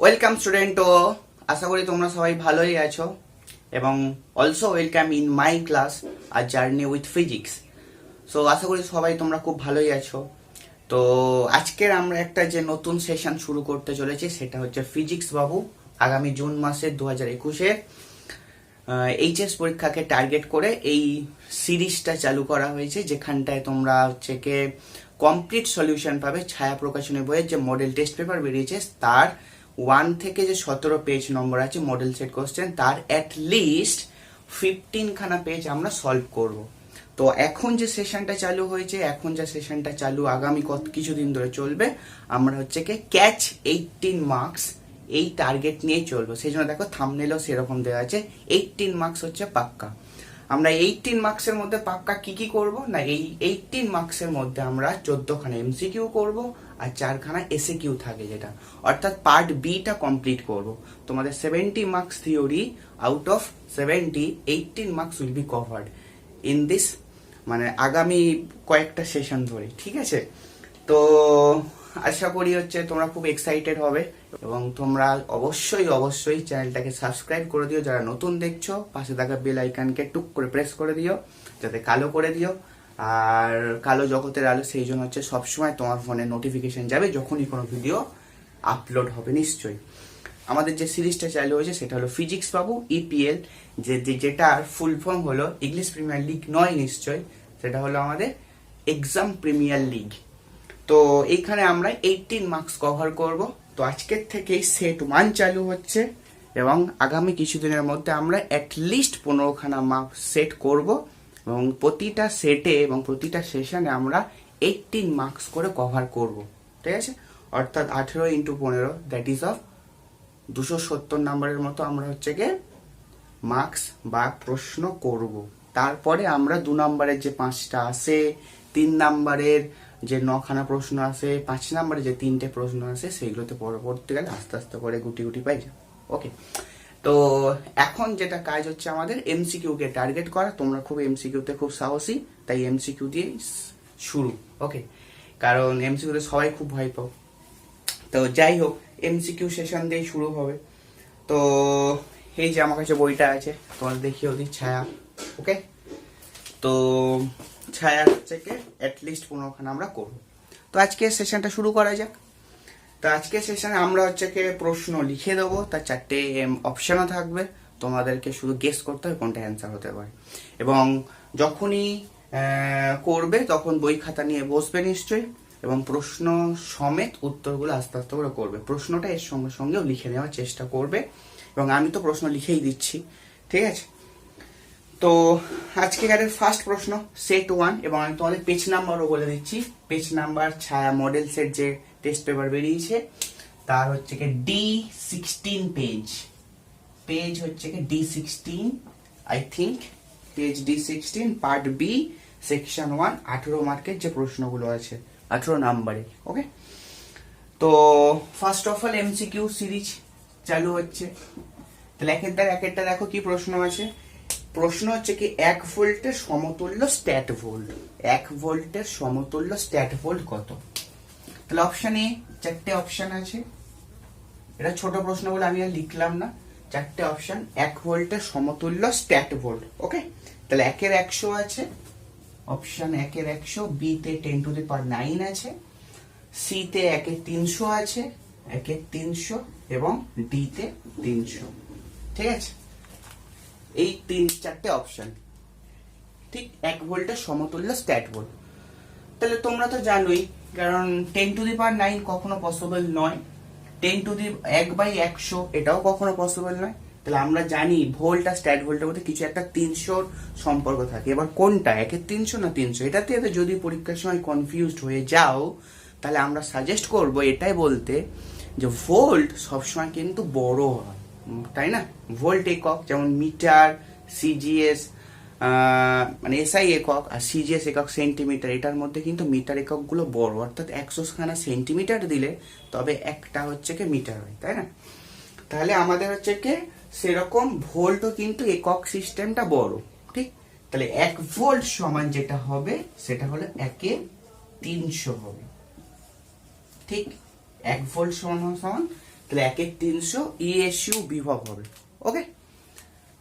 Welcome student. তো আশা করি তোমরা সবাই ভালোই আছো এবং also welcome in my class আর জার্নি উইথ ফিজিক্স। সো আশা করি সবাই তোমরা খুব ভালোই আছো। তো আজকের আমরা একটা যে নতুন সেশন শুরু করতে চলেছি সেটা হচ্ছে ফিজিক্স বাবু। আগামী জুন মাসের 2021-এর এইচএস পরীক্ষাকে টার্গেট করে এই সিরিজটা চালু করা হয়েছে, যেখানটায় তোমরা হচ্ছে কে কমপ্লিট সলিউশন পাবে। ছায়া প্রকাশনী বইয়ের যে মডেল টেস্ট পেপার বেরিয়েছে তার 1 থেকে যে 17 পেজ নম্বর আছে মডেল সেট কোশ্চেন, তার অ্যাটলিস্ট 15 খানা পেজ আমরা সলভ করব। তো এখন যে সেশনটা চালু হয়েছে, এখন যে সেশনটা চালু আগামী কিছুদিন ধরে চলবে, আমরা হচ্ছে কি ক্যাচ 18 মার্কস এই টার্গেট নিয়ে চলবো। সেই জন্য দেখো থাম্বনেলও সেরকম দেওয়া আছে, 18 মার্কস হচ্ছে পাক্কা। আমরা 18 মার্কসের মধ্যে পাক্কা কি কি করব না, এই 18 মার্কসের মধ্যে আমরা 14 খানা এমসিকিউ করব আর 4 খানা এসএকিউ থাকে, যেটা অর্থাৎ পার্ট বি টা কমপ্লিট করব। তোমাদের 70 marks theory out of 70, 18 marks will be covered in this, মানে আগামী কয়েকটা সেশন ধরে। ঠিক আছে, তো আশা করি হচ্ছে তোমরা খুব এক্সাইটেড হবে এবং তোমরা অবশ্যই চ্যানেলটাকে সাবস্ক্রাইব করে দিও। যারা নতুন দেখছো, পাশে থাকা বেল আইকনকে টুক করে প্রেস করে দিও, যাতে কালো করে দিও। আর কালো জগতের আলো, সেই জন্য হচ্ছে সবসময় তোমার ফোনে নোটিফিকেশন যাবে যখনই কোনো ভিডিও আপলোড হবে। নিশ্চয়ই আমাদের যে সিরিজটা চালু হয়েছে সেটা হলো ফিজিক্স বাবু ইপিএল, যেটার ফুল ফর্ম হলো ইংলিশ প্রিমিয়ার লিগ নয়, নিশ্চয়ই সেটা হলো আমাদের এক্সাম প্রিমিয়ার লিগ। তো এইখানে আমরা 18 মার্কস কভার করব। তো আজকের থেকেই সেট 1 চালু হচ্ছে এবং আগামী কিছুদিনের মধ্যে আমরা অ্যাটলিস্ট 15 খানা মার্কস সেট করব এবং প্রতিটা সেটে এবং প্রতিটা সেশনে আমরা 18 মার্কস করে কভার করব। ঠিক আছে, অর্থাৎ 18 ইন্টু 15, দ্যাট ইজ অফ 270 নাম্বারের মতো আমরা হচ্ছে গিয়ে মার্কস বা প্রশ্ন করব। তারপরে আমরা 2 নাম্বারের যে 5টা আসে, 3 নাম্বারের যে 9 খানা প্রশ্ন আসে, 5 নাম্বারে যে 3টে প্রশ্ন আসে, সেইগুলোতে পরবর্তীকালে আস্তে আস্তে করে গুটি পাই যাবে। ওকে, তো এখন যেটা কাজ হচ্ছে আমাদের এমসিকিউ কে টার্গেট করা। তোমরা খুব এমসিকিউ তে খুব সাহসী, তাই এমসিকিউ দিয়ে শুরু। ওকে, কারণ এমসিকিউ তে সবাই খুব ভয় পাও। তো যাই হোক, এমসিকিউ সেশন দিয়ে শুরু হবে। তো এই যে আমার কাছে বইটা আছে, তোমাদের দেখিয়ে দিই, ছায়া। ওকে, তো ছায়া হচ্ছে কি অ্যাটলিস্ট 15 খানা আমরা করবো। তো আজকে সেশনটা শুরু করা যাক। তো আজকে সেশনে আমরা হচ্ছে কি প্রশ্ন লিখে দেবো, তার 4টে অপশনও থাকবে, তোমাদেরকে শুধু গেস করতে হবে কোনটা অ্যান্সার হতে পারে। এবং যখনই করবে তখন বই খাতা নিয়ে বসবে নিশ্চয়ই, এবং প্রশ্ন সমেত উত্তরগুলো আস্তে আস্তে করে করবে। প্রশ্নটা এর সঙ্গে সঙ্গেও লিখে নেওয়ার চেষ্টা করবে এবং আমি তো প্রশ্ন লিখেই দিচ্ছি। ঠিক আছে, তো আজকের ফার্স্ট প্রশ্ন সেট 1, এবং আমি তোমাদের পেজ নাম্বারও বলে দিচ্ছি। Page number Chhaya model set যে টেস্ট পেপার বেরিয়েছে তার হচ্ছে কি D16 পেজ হচ্ছে কি D16, I think page D16, part B, section 1, 18 মার্কের যে প্রশ্নগুলো আছে, 18 নাম্বারে। ওকে, তো first of all MCQ series চালু হচ্ছে। তাহলে একেরটা দেখো কি প্রশ্ন আছে। প্রশ্ন হচ্ছে কি 1 ভোল্টের সমতুল্য স্ট্যাট ভোল্ট, 1 ভোল্টের সমতুল্য স্ট্যাট ভোল্ট কত? তাহলে অপশন এ 4টে অপশন আছে, এটা ছোট প্রশ্ন বলে আমি আর লিখলাম না। 4টে অপশন, 1 ভোল্টের সমতুল্য স্ট্যাট ভোল্ট। ওকে, তাহলে 1 এর 100 আছে, অপশন 1 এর 100, বি তে 10 টু দি পাওয়ার 9 আছে, সি তে 1 এর 300 আছে, 1 এর 300, এবং ডি তে 300। ঠিক আছে, এই 4টে অপশন, ঠিক 1 ভোল্টের সমতুল্য স্ট্যাট ভোল্ট। তাহলে তোমরা তো জানোই, কারণ 10 টু দি পাওয়ার 9 কখনো পসিবল নয়, 10 টু দি 1/100 এটাও কখনো পসিবল নয়। তাহলে আমরা জানি ভোল্ট আর স্ট্যাট ভোল্টের মধ্যে কিছু একটা 300 সম্পর্ক থাকে। এবার কোনটা 1 এর 300 না 300, এটাতে যদি পরীক্ষার সময় কনফিউজড হয়ে যাও, তাহলে আমরা সাজেস্ট করব এটাই বলতে যে ভোল্ট সবসময় কিন্তু বড় হয়, তাই না? ভোল্ট একক, যেমন মিটার, সিজিএস মানে এসআই একক আর সিজিএস একক সেন্টিমিটার, এটার মধ্যে কিন্তু মিটার এককগুলো বড়, অর্থাৎ 100 খানা সেন্টিমিটার দিলে তবে একটা হচ্ছে কি মিটার হয়, তাই না? তাহলে আমাদের হচ্ছে কি সেরকম ভোল্টও কিন্তু একক সিস্টেমটা বড়। ঠিক, তাহলে 1 ভোল্ট সমান যেটা হবে সেটা হলো 1 এর 300 হবে। ঠিক, 1 ভোল্ট সমান তাহলে 1/300 ইএসইউ বিভব হবে। ওকে,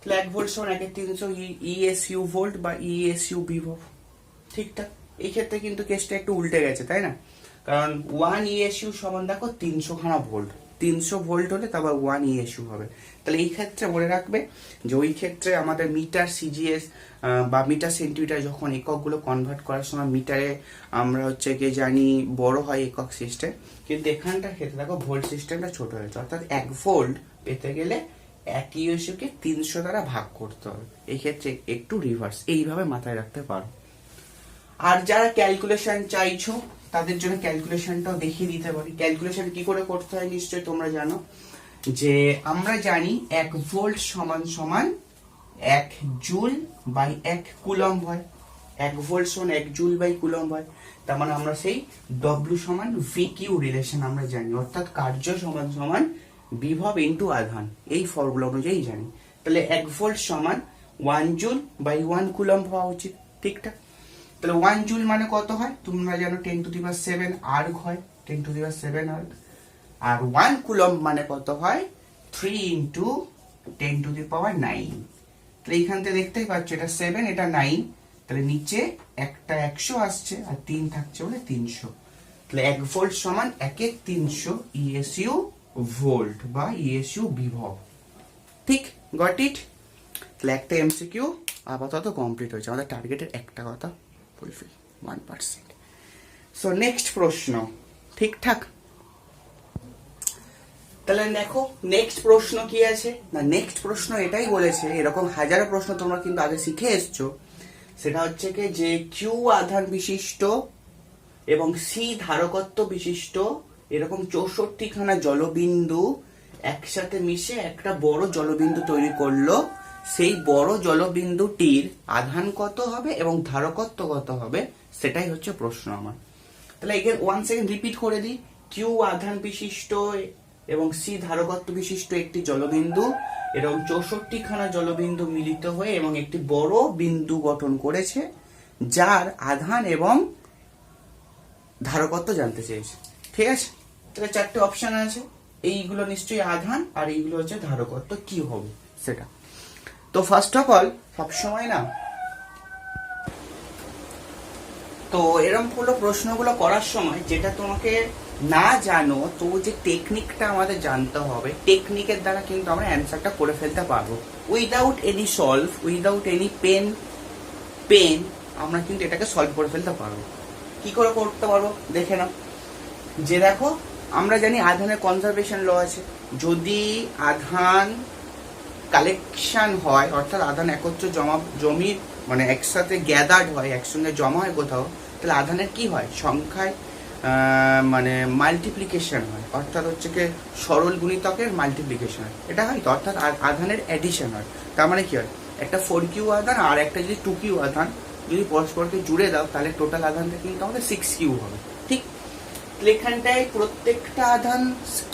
তাহলে 1 ভোল্ট সমান 1/300 ইএসইউ ভোল্ট বা ইএসইউ বিভব। ঠিকঠাক। এই ক্ষেত্রে কিন্তু কেসটা একটু উল্টে গেছে, তাই না? কারণ 1 ইএসইউ সমান দেখো 300 খানা ভোল্ট, 300 ভোল্ট হলে তারপর 1 ইএসইউ হবে। তাহলে এই ক্ষেত্রে মনে রাখবে যে ওই ক্ষেত্রে আমাদের মিটার সিজিএস বা মিটার সেন্টিমিটার যখন এককগুলো কনভার্ট করার সময় মিটারে আমরা হচ্ছে কি জানি বড় হয় একক সিস্টেম, কিন্তু এখানটার ক্ষেত্রে দেখো ভোল্ট সিস্টেমটা ছোট হয়েছে। অর্থাৎ 1 ভোল্ট পেতে গেলে 1 ইএসইউকে 300 দ্বারা ভাগ করতে হবে। এই ক্ষেত্রে একটু রিভার্স, এইভাবে মাথায় রাখতে পারো। আর যারা ক্যালকুলেশন চাইছো তাদের জন্য ক্যালকুলেশনটাও দেখিয়ে দিতে পারি। ক্যালকুলেশন কি করে করতে হয় নিশ্চয়ই তোমরা জানো, যে আমরা জানি 1 ভোল্ট সমান সমান 1 জুল বাই 1 কুলম্ব হয়। 1 ভোল্ট সমান 1 জুল বাই কুলম্ব হয়। তার মানে আমরা সেই ডব্লিউ সমান ভি কিউ রিলেশন আমরা জানি, অর্থাৎ কার্য সমান সমান বিভব ইন্টু আধান, এই ফর্মুলা অনুযায়ী জানি। তাহলে 1 ভোল্ট সমান 1 জুল বাই 1 কুলম্ব হওয়া উচিত। ঠিকঠাক। তাহলে 1 জুল মানে কত হয় তোমরা জানো, 10⁷ আর্গ হয়, 10⁷ আর্গ। আর 1 কুলম্ব মানে কত হয়, 3 ইন্টু 10⁹9। তাহলে এইখান থেকে দেখতেই পাচ্ছ এটা 7 এটা 9, তাহলে নিচে একটা 100 আসছে আর 3 থাকছে বলে 300। তাহলে 1 ভোল্ট সমান 1/300 ইএসইউ ভোল্ট বা ইএসইউ বিভব। ঠিক, গট ইট? তাহলে একটা এমসিকিউ আপাতত কমপ্লিট হয়েছে, আমাদের টার্গেটের একটা কথা ফুলফিল 1%। সো নেক্সট প্রশ্ন। ঠিকঠাক। তাহলে দেখো নেক্সট প্রশ্ন কি আছে না, নেক্সট প্রশ্ন এটাই বলেছে, এরকম হাজারো প্রশ্ন তোমরা কিন্তু আগে শিখে এসছো, সেটা হচ্ছে কি যে কিউ আধান বিশিষ্ট এবং সি ধারকত্ব বিশিষ্ট এরকম 64 খানা জলবিন্দু একসাথে মিশে একটা বড় জলবিন্দু তৈরি করলো। সেই বড় জলবিন্দুটির আধান কত হবে এবং ধারকত্ব কত হবে, সেটাই হচ্ছে প্রশ্ন আমার। তাহলে এখানে 1 সেকেন্ড রিপিট করে দিই। কিউ আধান বিশিষ্ট এবং সি ধারকত্ব বিশিষ্ট একটি জলবিন্দু এরকম 64 খানা জলবিন্দু মিলিত হয়ে এবং একটি বড় বিন্দু গঠন করেছে, যার আধান এবং ধারকত্ব জানতে চেয়েছে। ঠিক আছে, তাহলে 4টে অপশন আছে, এইগুলো নিশ্চয়ই আধান আর এইগুলো হচ্ছে ধারকত্ব কি হবে সেটা। তো ফার্স্ট অফ অল সবসময় না, তো এরকম হলো প্রশ্নগুলো করার সময় যেটা তোমাকে না জানো, তো যে টেকনিকটা আমাদের জানতে হবে, টেকনিকের দ্বারা কিন্তু আমরা অ্যান্সারটা করে ফেলতে পারবো। Without any solve, without any pen আমরা কিন্তু এটাকে সলভ করে ফেলতে পারবো। কি করে করতে পারবো দেখে নাও। যে দেখো আমরা জানি আধানের কনজারভেশন ল আছে, যদি আধান কালেকশন হয় অর্থাৎ আধান একত্র জমি মানে একসাথে গ্যাদার্ড হয়, একসঙ্গে জমা হয় কোথাও, তাহলে আধানের কি হয়, সংখ্যায় মানে মাল্টিপ্লিকেশন হয়, অর্থাৎ হচ্ছে কি সরল গুণিতকের মাল্টিপ্লিকেশন হয়, এটা হয় তো, অর্থাৎ আধানের এডিশন হয়। তার মানে কি হয়, একটা 4Q আধান আর একটা যদি 2Q আধান যদি পরস্পরকে জুড়ে দাও তাহলে টোটাল আধানটা কিন্তু আমাদের 6Q হবে। ঠিক, এখানটায় প্রত্যেকটা আধান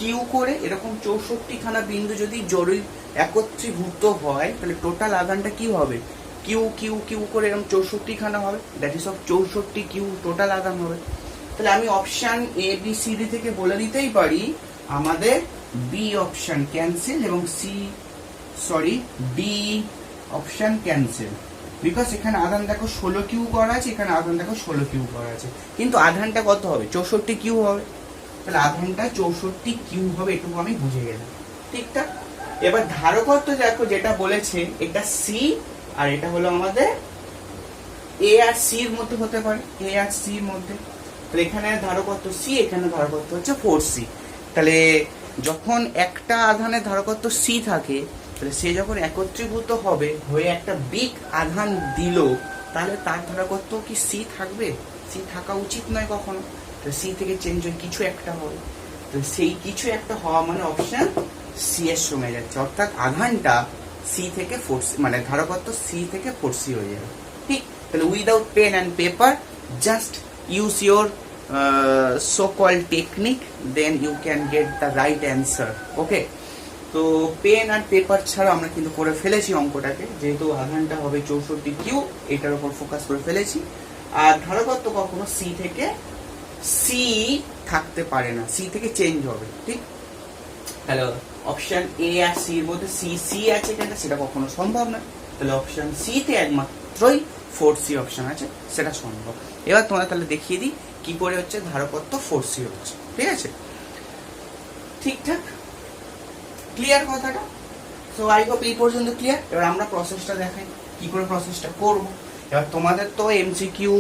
কিউ করে এরকম 64 খানা বিন্দু যদি জরুরি একত্রীভূত হয় তাহলে টোটাল আধানটা কি হবে, কিউ কিউ কিউ করে এরকম 64 খানা হবে, that is of 64 Q total আধান হবে। তাহলে আমি option A B C D থেকে বলে দিতেই পারি আমাদের বি অপশন ক্যান্সেল এবং ডি অপশন ক্যান্সেল, বিকজ এখানে আধান দেখো 16 কিউ করা আছে, এখানে আধান দেখো 16 কিউ করা আছে, কিন্তু আধানটা কত হবে, 64 কিউ হবে। তাহলে আধানটা 64 কিউ হবে, এটুকু আমি বুঝে গেলাম। ঠিকঠাক। এবার ধারকত্ব দেখো যেটা বলেছে, এটা সি আর এটা হলো আমাদের এ আর সি এর মধ্যে হতে পারে, এ আর সি এর মধ্যে। তাহলে এখানে ধারকত্ব সি, এখানে ধারকত্ব হচ্ছে 4C। তাহলে যখন একটা আধানের ধারকত্ব সি থাকে, তাহলে সে যখন একত্রীভূত হবে হয়ে একটা বিগ আধান দিল, তাহলে তার ধারকত্ব কি সি থাকবে, সি থাকা উচিত নয় কখনো। তাহলে সি থেকে চেঞ্জ হয়ে কিছু একটা হবে, তো সেই কিছু একটা হওয়া মানে অপশন সি এর সঙ্গে যাচ্ছে, অর্থাৎ আধানটা সি থেকে 4C মানে ধারকত্ব সি থেকে 4C হয়ে যাবে। ঠিক, তাহলে without pen and paper just use your so-called technique, then you can get the right answer. Okay, তো পেন আর পেপার ছাড়া আমরা কিন্তু করে ফেলেছি অঙ্কটাকে, যেহেতু আধানটা হবে 64 কিউ, এটার উপর ফোকাস করে ফেলেছি। আর ধারকত্ব কখনো সি থেকে সি থাকতে পারে না, সি থেকে চেঞ্জ হবে। ঠিক, তাহলে অপশন এ আর সি এর মধ্যে সি সি আছে কিনা সেটা কখনো সম্ভব না, তাহলে অপশন সি তে একমাত্রই 4C অপশন আছে, সেটা সম্ভব। এবার তোমরা তাহলে দেখিয়ে দিই কি করে হচ্ছে ধারকত্ব 4C হচ্ছে, ঠিক আছে? ঠিকঠাক ক্লিয়ার কথাটা? সো আই হোপ এই পর্যন্ত ক্লিয়ার। এবার আমরা প্রসেসটা দেখাই কি করে প্রসেসটা করব। এবার তোমাদের তো এমসিকিউ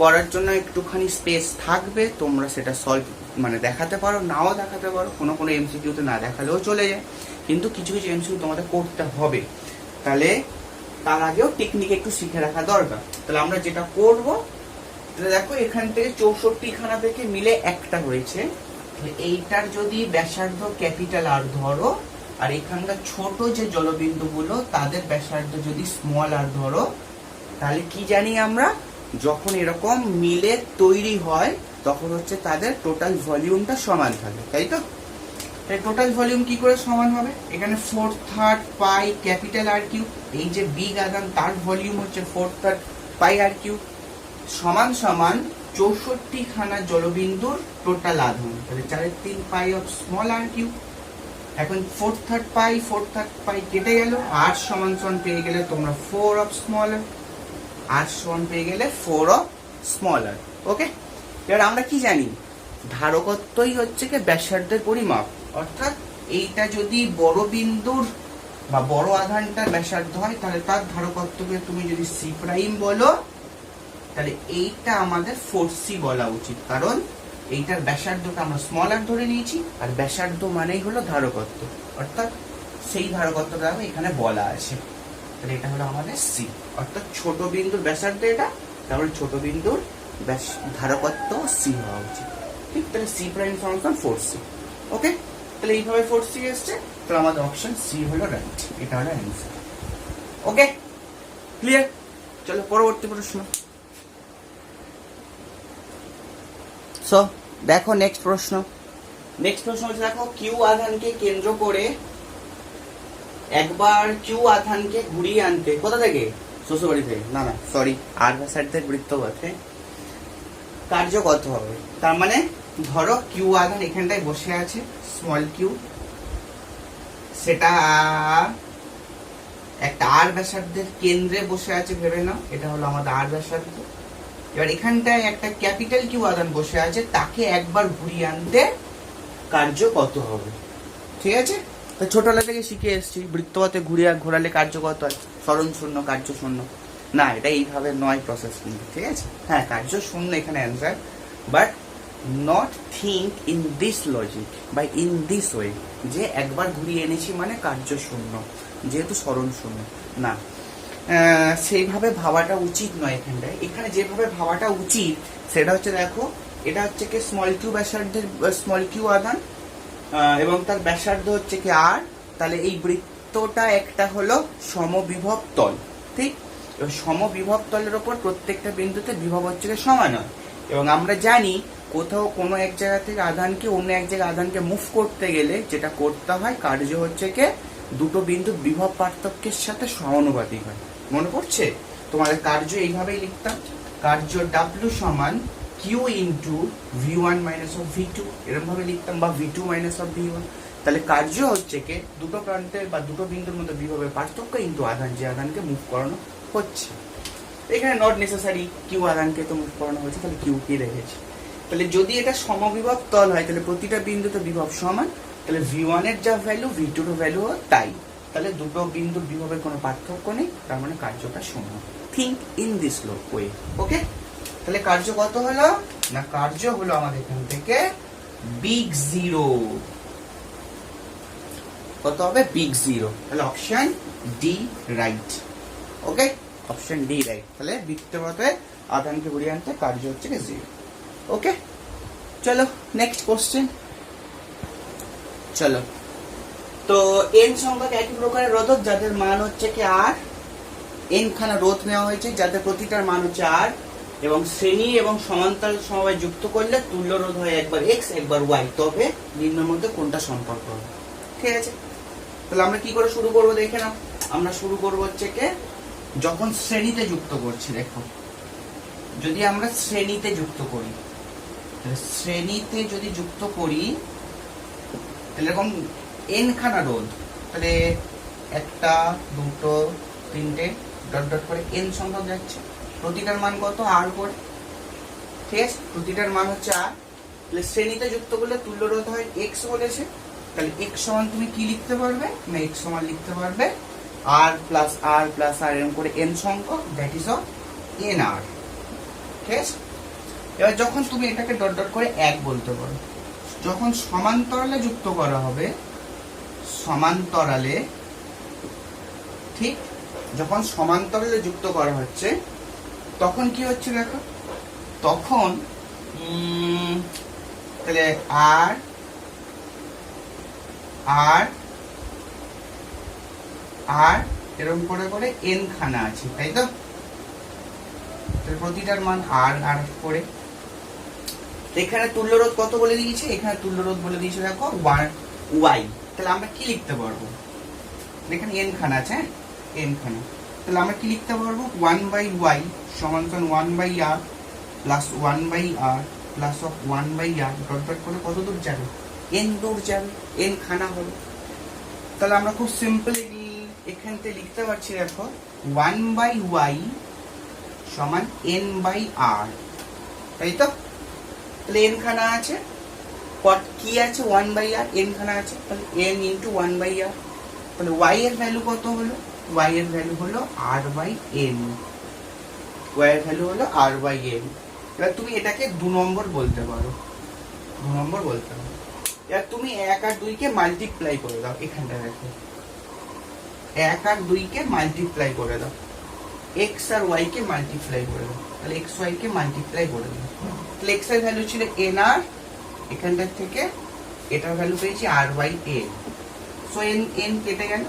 করার জন্য একটুখানি স্পেস থাকবে, তোমরা সেটা সলভ মানে দেখাতে পারো, নাও দেখাতে পারো, কোনো কোনো এমসিকিউতে না দেখালেও চলে যায়, কিন্তু কিছু কিছু এমসিকিউ তোমাদের করতে হবে। তাহলে তার আগেও টেকনিক একটু শিখে রাখা দরকার। তাহলে আমরা যেটা করব, তাহলে দেখো এখান থেকে 64 খানা থেকে মিলে একটা হয়েছে, এইটার যদি ব্যাসার্ধ ক্যাপিটাল আর ধরো, আর এখানকার ছোট যে জলবিন্দুগুলো তাদের ব্যাসার্ধ যদি স্মল আর ধরো, তাহলে কি জানি আমরা, যখন এরকম মিলে তৈরি হয় তখন হচ্ছে তাদের টোটাল ভলিউমটা সমান থাকে, তাই তো? টোটাল ভলিউম কি করে সমান হবে? এখানে 4/3 পাই ক্যাপিটাল আর কিউ, এই যে বিগ আধান তার ভলিউম হচ্ছে 4/3 পাই আর কিউ, সমান সমান 64 খানা জলবিন্দুর টোটাল আধান, তাহলে 4/3 পাই অফ স্মল আর কিউ। এখন 4/3 পাই কেটে গেল, আর সমান সমান পেয়ে গেলে তোমরা 4 অফ স্মল আর, আর সমান পেয়ে গেলে 4 অফ স্মল আর। ওকে, এবার আমরা কি জানি, ধারকত্বই হচ্ছে কি ব্যাসার্ধের পরিমাপ, অর্থাৎ এইটা যদি বড় বিন্দুর বা বড় আধানটার ব্যাসার্ধ হয় তাহলে তার ধারকত্বকে তুমি যদি সি প্রাইম বলো, তাহলে এইটা আমাদের 4C বলা উচিত, কারণ এইটার ব্যাসার্ধটা আমরা স্মল আর ধরে নিয়েছি, আর ব্যাসার্ধ মানেই হলো ধারকত্ব, অর্থাৎ সেই ধারকত্বটা এখানে বলা আছে। তাহলে এটা হলো আমাদের সি, অর্থাৎ ছোট বিন্দুর ব্যাসার্ধ এটা, তারপরে ছোট বিন্দুর ধারকত্ব সি হওয়া উচিত, ঠিক? তাহলে সি প্রাইম সমান 4C। ওকে, তাহলে এইভাবে 4C এসছে, তাহলে আমাদের অপশন সি হলো রাইট, এটা হলো অ্যান্সার। ওকে, ক্লিয়ার? চলো পরবর্তী প্রশ্ন। সো দেখো নেক্সট প্রশ্ন হচ্ছে, দেখো কিউ আধানকে কেন্দ্র করে একবার কিউ আধানকে ঘুরিয়ে আনতে, কোথা থেকে? শ্বশুরবাড়ি থেকে, না সরি, আর ব্যাসার্ধের বৃত্তপথে কার্য কত হবে? তার মানে ধরো কিউ আধান এখানটায় বসে আছে, স্মল কিউ, সেটা একটা আর ব্যাসার্ধের কেন্দ্রে বসে আছে, ভেবে নাও এটা হলো আমাদের আর ব্যাসার্ধ। এবার এখানটায় একটা ক্যাপিটাল কিউ আধান বসে আছে, তাকে একবার ঘুরিয়ে আনতে কার্য কত হবে? ঠিক আছে, তো ছোটবেলা থেকে শিখে এসেছি বৃত্তপথে ঘোরালে কার্য কত হয়, সরণ শূন্য, কার্য শূন্য। না, এটা এইভাবে নয় প্রসেস কিন্তু, ঠিক আছে? হ্যাঁ, কার্য শূন্য এখানে answer, but not think in this logic বা ইন দিস ওয়ে, যে একবার ঘুরিয়ে এনেছি মানে কার্য শূন্য, যেহেতু সরণ শূন্য না, সেইভাবে ভাবাটা উচিত নয় এখানটায়। এখানে যেভাবে ভাবাটা উচিত সেটা হচ্ছে, দেখো এটা হচ্ছে কি স্মল কিউ ব্যাসার্ধের স্মল কিউ আধান, এবং তার ব্যাসার্ধ হচ্ছে কি আর, তাহলে এই বৃত্তটা একটা হলো সমবিভব তল, ঠিক? সমবিভব তলের ওপর প্রত্যেকটা বিন্দুতে বিভব হচ্ছে কি সমান হয়, এবং আমরা জানি কোথাও কোনো এক জায়গা থেকে আধানকে অন্য এক জায়গায় আধানকে মুভ করতে গেলে যেটা করতে হয়, কার্য হচ্ছে কি দুটো বিন্দুর বিভব পার্থক্যের সাথে সমানুপাতিক হয়। মনে পড়ছে তোমাদের? কার্য এইভাবেই লিখতাম, কার্য ডাব্লিউ সমান Q into v1 minus of v2, এরকম ভাবে লিখতাম, বা v2 মাইনাস অফ v1। তাহলে কার্য হচ্ছে কি দুটো প্রান্তের বা দুটো বিন্দুর মধ্যে বিভবের পার্থক্য ইন্টু আধান, যে আধানকে মুভ করানো হচ্ছে। এখানে নট নেসেসারি কিউ আধানকে তো মুভ করানো হয়েছে, তাহলে কিউ কে রেখেছি। তাহলে যদি এটা সমবিভব তল হয়, তাহলে প্রতিটা বিন্দুতে বিভব সমান, তাহলে v1 এর যা ভ্যালু v2 এর ভ্যালু তাই, তাহলে দুটো বিন্দুর বিভবের কোনো পার্থক্য নেই, তার মানে কার্যটা শূন্য। Think in this way. Okay, তাহলে কার্য কত হলো? না, কার্য হলো আমাদের এখান থেকে বিগ জিরো। কত হবে? Big zero. তাহলে অপশন ডি রাইট। ওকে, অপশন ডি রাইট। তাহলে বৃত্তপথে আধানকে ঘুরিয়ে আনতে কার্য হচ্ছে জিরো। ওকে, চলো নেক্সট কোশ্চেন। চলো, তো এন সংখ্যক একই প্রকারের রোধক যাদের মান হচ্ছে কি আর, এন খানা রোধ নেওয়া হয়েছে যাদের প্রতিটার মান হচ্ছে আর, এবং শ্রেণী এবং সমান্তরাল সমবায় যুক্ত করলে তুল্য রোধ হয় একবার এক্স একবার ওয়াই, তবে নিম্নের মধ্যে কোনটা সম্পর্ক হবে? ঠিক আছে, তাহলে আমরা কি করে শুরু করবো দেখে নাও। আমরা শুরু করবো হচ্ছে কি যখন শ্রেণীতে যুক্ত করছি। দেখো, যদি আমরা শ্রেণীতে যুক্ত করি, শ্রেণীতে যদি যুক্ত করি তাহলে এরকম এন খানা রোধ, তাহলে একটা, দুটো, তিনটে, ডট ডট করে এন সংখ্যক যাচ্ছে। প্রতিটার মান কত? আর করে, ঠিক আছে, প্রতিটার মান হচ্ছে আর। তাহলে শ্রেণীতে যুক্ত করলে তুল্য রোধ হয় এক্স বলেছে, তাহলে এক্স সমান তুমি কি লিখতে পারবে না, এক্স সমান লিখতে পারবে আর প্লাস আর প্লাস আর এরকম করে এন সংখ্যক, দ্যাট ইজ অফ এন আর, ঠিক আছে। এবার যখন তুমি এটাকে ডট ডট করে এক বলতে পারো, যখন সমান্তরালে যুক্ত করা হবে, সমান্তরালে, ঠিক, যখন সমান্তরালে যুক্ত করা হচ্ছে তখন কি হচ্ছে দেখো, তখন তাহলে আর আর আর এরকম করে করে এন খানা আছে, তাই তো, প্রতিটার মান আর আর করে। এখানে তুল্যরোধ কত বলে দিয়েছে, এখানে তুল্যরোধ বলে দিয়েছে দেখো ওয়াই, তাহলে আমরা কি লিখতে পারবো, এখানে এন খানা আছে, এন খানা, তাহলে আমরা কি লিখতে পারবো, 1/y সমান 1/r plus 1/r plus of 1/r dot dot করে কত দূর যাবে, এন দূর যাবে, এন খানা হবে। তাহলে আমরা খুব সিম্পল এখান থেকে লিখতে পারছি দেখো 1/y সমান n/r, তাই তো। তাহলে এন খানা আছে, কি আছে, 1/r, এন খানা আছে, তাহলে n ইন্টু 1/r, তাহলে y এর ভ্যালু কত হলো, y এর ভ্যালু হলো r/n, y এর ভ্যালু হলো r/n। এবার তুমি এটাকে 2 নম্বর বলতে পারো, 2 নম্বর বলতে পারো। এবার তুমি 1 আর 2 কে মাল্টিপ্লাই করে দাও, এখানটা দেখো 1 আর 2 কে মাল্টিপ্লাই করে দাও, x আর y কে মাল্টিপ্লাই করে দাও, তাহলে x y কে মাল্টিপ্লাই করে দাও, তাহলে x এর ভ্যালু ছিল nr, এখানটার থেকে এটার ভ্যালু পেয়েছি r/n, সো n কেটে গেল,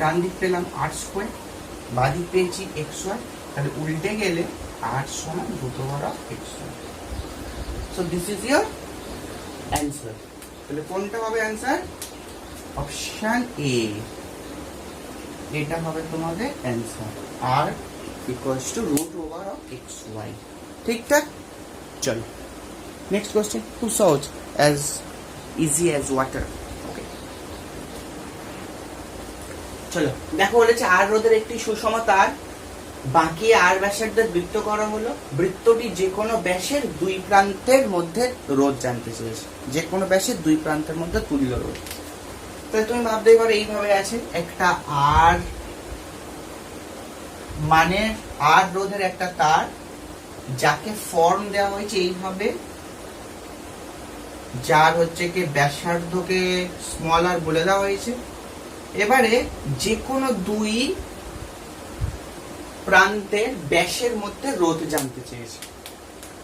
ডান দিক পেলাম r², বাঁ দিক পেয়েছি xy, তাহলে উল্টে গেলে r সমান √xy, so this is your answer. তাহলে কোনটা হবে অ্যান্সার, অপশন এ, এটা হবে তোমাদের answer, r equals to √xy, ঠিকঠাক। চলো নেক্সট কোশ্চেন, খুব সহজ, অ্যাজ ইজি অ্যাজ ওয়াটার। ওকে, চলো দেখো, বলেছে আর রোধের একটি সুষম তার বাকি আর ব্যাসার্ধের বৃত্ত করা হলো, বৃত্তটি যে কোনো ব্যাসের দুই প্রান্তের মধ্যে রোধ জানতে চেয়েছে, যে কোনো ব্যাসের দুই প্রান্তের মধ্যে তুল্য রোধ। তাহলে তুমি ভাবতে পারো এইভাবে আছে, একটা আর মানে আর রোধের একটা তার, যাকে ফর্ম দেওয়া হয়েছে এইভাবে, যার হচ্ছে কি ব্যাসার্ধকে স্মল আর বলে দেওয়া হয়েছে। এবারে যে কোনো দুই প্রান্তের ব্যাসের মধ্যে রোধ জানতে চেয়েছে।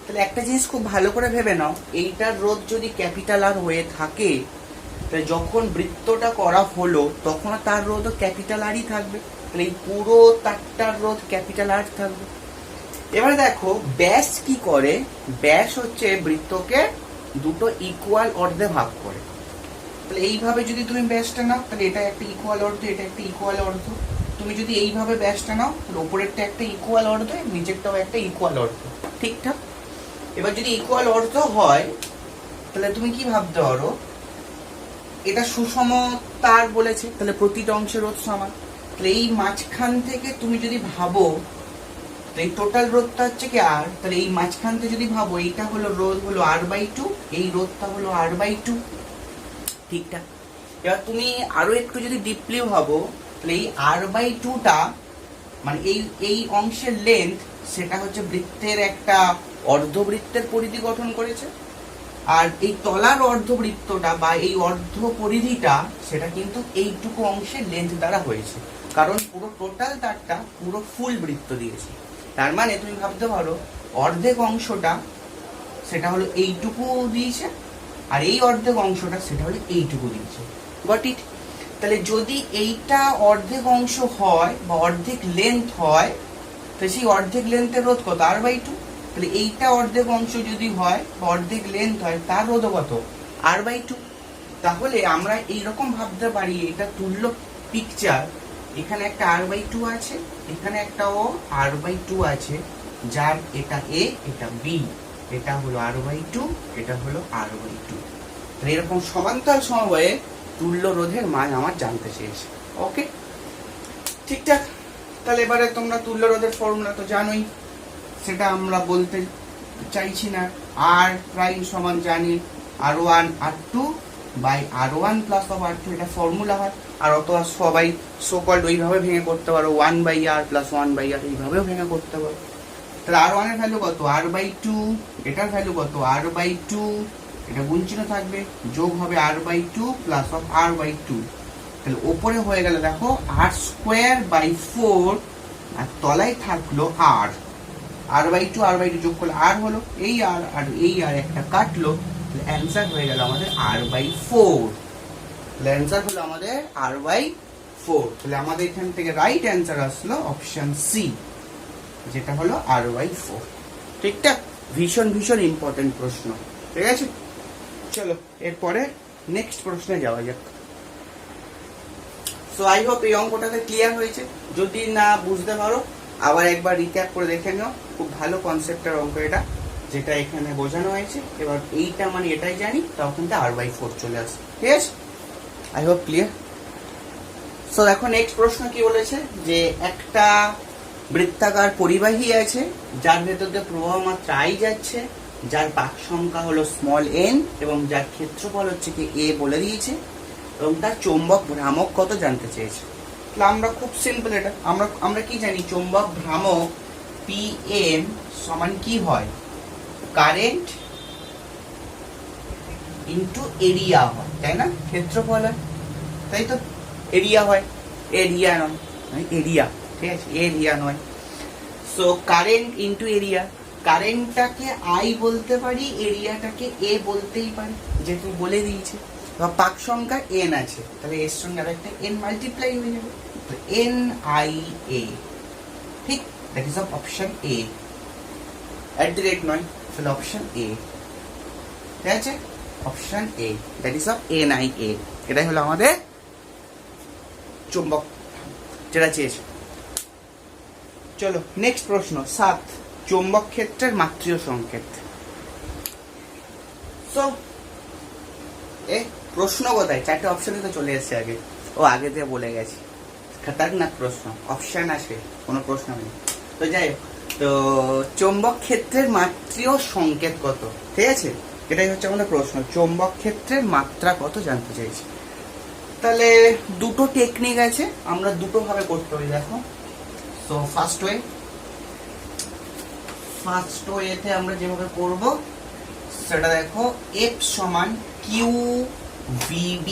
তাহলে একটা জিনিস খুব ভালো করে ভেবে নাও, এইটার রোধ যদি ক্যাপিটাল আর হয়ে থাকে, তাহলে যখন বৃত্তটা করা হলো তখন তার রোধও ক্যাপিটাল আরই থাকবে, তাহলে এই পুরো তারটার রোধ ক্যাপিটাল আর থাকবে। এবারে দেখো ব্যাস কি করে, ব্যাস হচ্ছে বৃত্তকে দুটো ইকুয়াল অর্ধে ভাগ করে। তাহলে এইভাবে যদি তুমি ব্যাসটা নাও, তাহলে এটা একটা ইকুয়াল অর্ধ, এটা একটা ইকুয়াল অর্ধ। তুমি যদি এইভাবে ব্যাসটা নাও, তাহলে উপরেরটা একটা ইকুয়াল অর্ধ, নিচেরটাও একটা ইকুয়াল অর্ধ, ঠিকঠাক। এবার যদি ইকুয়াল অর্ধ হয়, তাহলে তুমি কি ভাবতে পারো, এটা সুষম তার বলেছে, তাহলে প্রতিটা অংশের রোধ সমান। তাহলে এই মাঝখান থেকে তুমি যদি ভাবো, এই টোটাল রোধটা হচ্ছে কি আর, তাহলে এই মাঝখান থেকে যদি ভাবো, এইটা হলো রোধ হলো r/2, এই রোধটা হলো r/2, ঠিকঠাক। এবার তুমি আরো একটু যদি ডিপলি ভাবো, তাহলে এই r/2টা মানে এই অংশের লেন্থ, সেটা হচ্ছে বৃত্তের একটা অর্ধবৃত্তের পরিধি গঠন করেছে, আর এই তলার অর্ধবৃত্তটা বা এই অর্ধ পরিধিটা সেটা কিন্তু এইটুকু অংশের লেন্থ দ্বারা হয়েছে, কারণ পুরো টোটাল তারটা পুরো ফুল বৃত্ত দিয়েছে। তার মানে তুমি ভাবতে পারো অর্ধেক অংশটা সেটা হলো এইটুকু দিয়েছে, আর এই অর্ধেক অংশটা সেটা হলো এইটুকু দিয়েছে, গট ইট। তাহলে যদি এইটা অর্ধেক অংশ হয় বা অর্ধেক লেন্থ হয়, তাহলে সেই অর্ধেক লেন্থের রোধ কত, r/2। তাহলে এইটা অর্ধেক অংশ যদি হয় বা অর্ধেক লেন্থ হয়, তার রোধ কত, r/2। তাহলে আমরা এইরকম ভাবতে পারি, এটা তুল্য পিকচার, এখানে একটা r/2 আছে, এখানে একটা ও r/2 আছে, যার এটা a এটা b, এটা হলো r/2, এটা হলো r/2। তাহলে এরকম সমান্তরাল সমবায়ে তুল্য রোধের মান আমার জানতে চেয়েছে। ওকে, ঠিকঠাক। তাহলে এবারে তোমরা তুল্য রোধের ফর্মুলা তো জানোই, সেটা আমরা বলতে চাইছি না। আর প্রাইম সমান জানি R1 R2 by R1 plus of R2, এটা ফর্মুলা হয়। আর অত সবাই সোকল্ড ওইভাবে ভেঙে করতে পারো, 1/R প্লাস 1/R এইভাবেও ভেঙে করতে পারো। তাহলে R1 এর ভ্যালু কত? R/2, এটার ভ্যালু কত? R/2, এটা গুণ চিহ্ন থাকবে, যোগ হবে R/2 প্লাস অফ R/2। তাহলে ওপরে হয়ে গেল দেখো R²/4, আর তলায় থাকলো R। R/2 R/2 যোগ করলে R হলো, এই R আর এই R একটা কাটলো, তাহলে অ্যান্সার হয়ে গেল আমাদের R/4। তাহলে অ্যান্সার হলো আমাদের R/4। তাহলে আমাদের এখান থেকে রাইট অ্যান্সার আসলো অপশন সি, যেটা হলো R/4। ঠিকঠাক, ভীষণ ভীষণ ইম্পর্টেন্ট প্রশ্ন। ঠিক আছে, চলো এরপরে নেক্সট প্রশ্নে যাওয়া যাক। সো আই হোপ এই অঙ্কটাতে ক্লিয়ার হয়েছে। যদি না বুঝতে পারো আবার একবার রিক্যাপ করে দেখে নাও। খুব ভালো কনসেপ্টের অঙ্ক এটা, যেটা এখানে বোঝানো হয়েছে। এবার এইটা মানে এটাই জানি, তখন তো R/4 চলে আসে। ঠিক আছে, আই হোপ ক্লিয়ার। সো এখন নেক্সট প্রশ্ন কি বলেছে, যে একটা বৃত্তাকার পরিবাহী আছে যার ভেতর দিয়ে প্রবাহ মাত্রা I যাচ্ছে, যার পাক সংখ্যা হলো n এবং যার ক্ষেত্রফল হচ্ছে কি a বলে দিয়েছে, এবং তার চৌম্বক ভ্রামক কত জানতে চেয়েছে। তাহলে আমরা খুব সিম্পল, এটা আমরা কি জানি, চৌম্বক ভ্রামক Pm সমান কি হয়, কারেন্ট ইনটু এরিয়া হয়, তাই না? ক্ষেত্রফল হয়, তাই তো? এরিয়া হয়, এরিয়া নয়, এরিয়া। ঠিক আছে, এরিয়া নয়। সো কারেন্ট ইনটু এরিয়া, কারেন্টটাকে I বলতে পারি, এরিয়াটাকে A বলতেই পারি, যেহেতু বলে দিয়েছে। বা পাক সংখ্যা n আছে, তাহলে এর সঙ্গে আরেকটা n মাল্টিপ্লাই হয়ে যাবে, তো NIA। ঠিক, দ্যাট ইজ অপশন A, @ নয়, তাহলে অপশন A। ঠিক আছে, option A, that is NIA। এটাই হলো আমাদের চুম্বক যেটা চেয়েছে। চলো নেক্সট প্রশ্ন 7, চৌম্বক ক্ষেত্রের মাত্রীয় সংকেত। সো প্রশ্ন কোথায়? 4টে অপশনে তো চলে এসেছে আগে, আগে দিয়ে বলে গেছি। খতরনাক প্রশ্ন, অপশন আছে, কোনো প্রশ্ন নেই। তো যাই হোক, তো চৌম্বক ক্ষেত্রের মাত্রীয় সংকেত কত? ঠিক আছে, এটাই হচ্ছে আমাদের প্রশ্ন। চৌম্বক ক্ষেত্রের মাত্রা কত জানতে চাইছি। তাহলে দুটো টেকনিক আছে, আমরা দুটো ভাবে করতে পারি। দেখো, তো ফার্স্ট ওয়েতে আমরা যেভাবে করব সেটা দেখো, F সমান QVB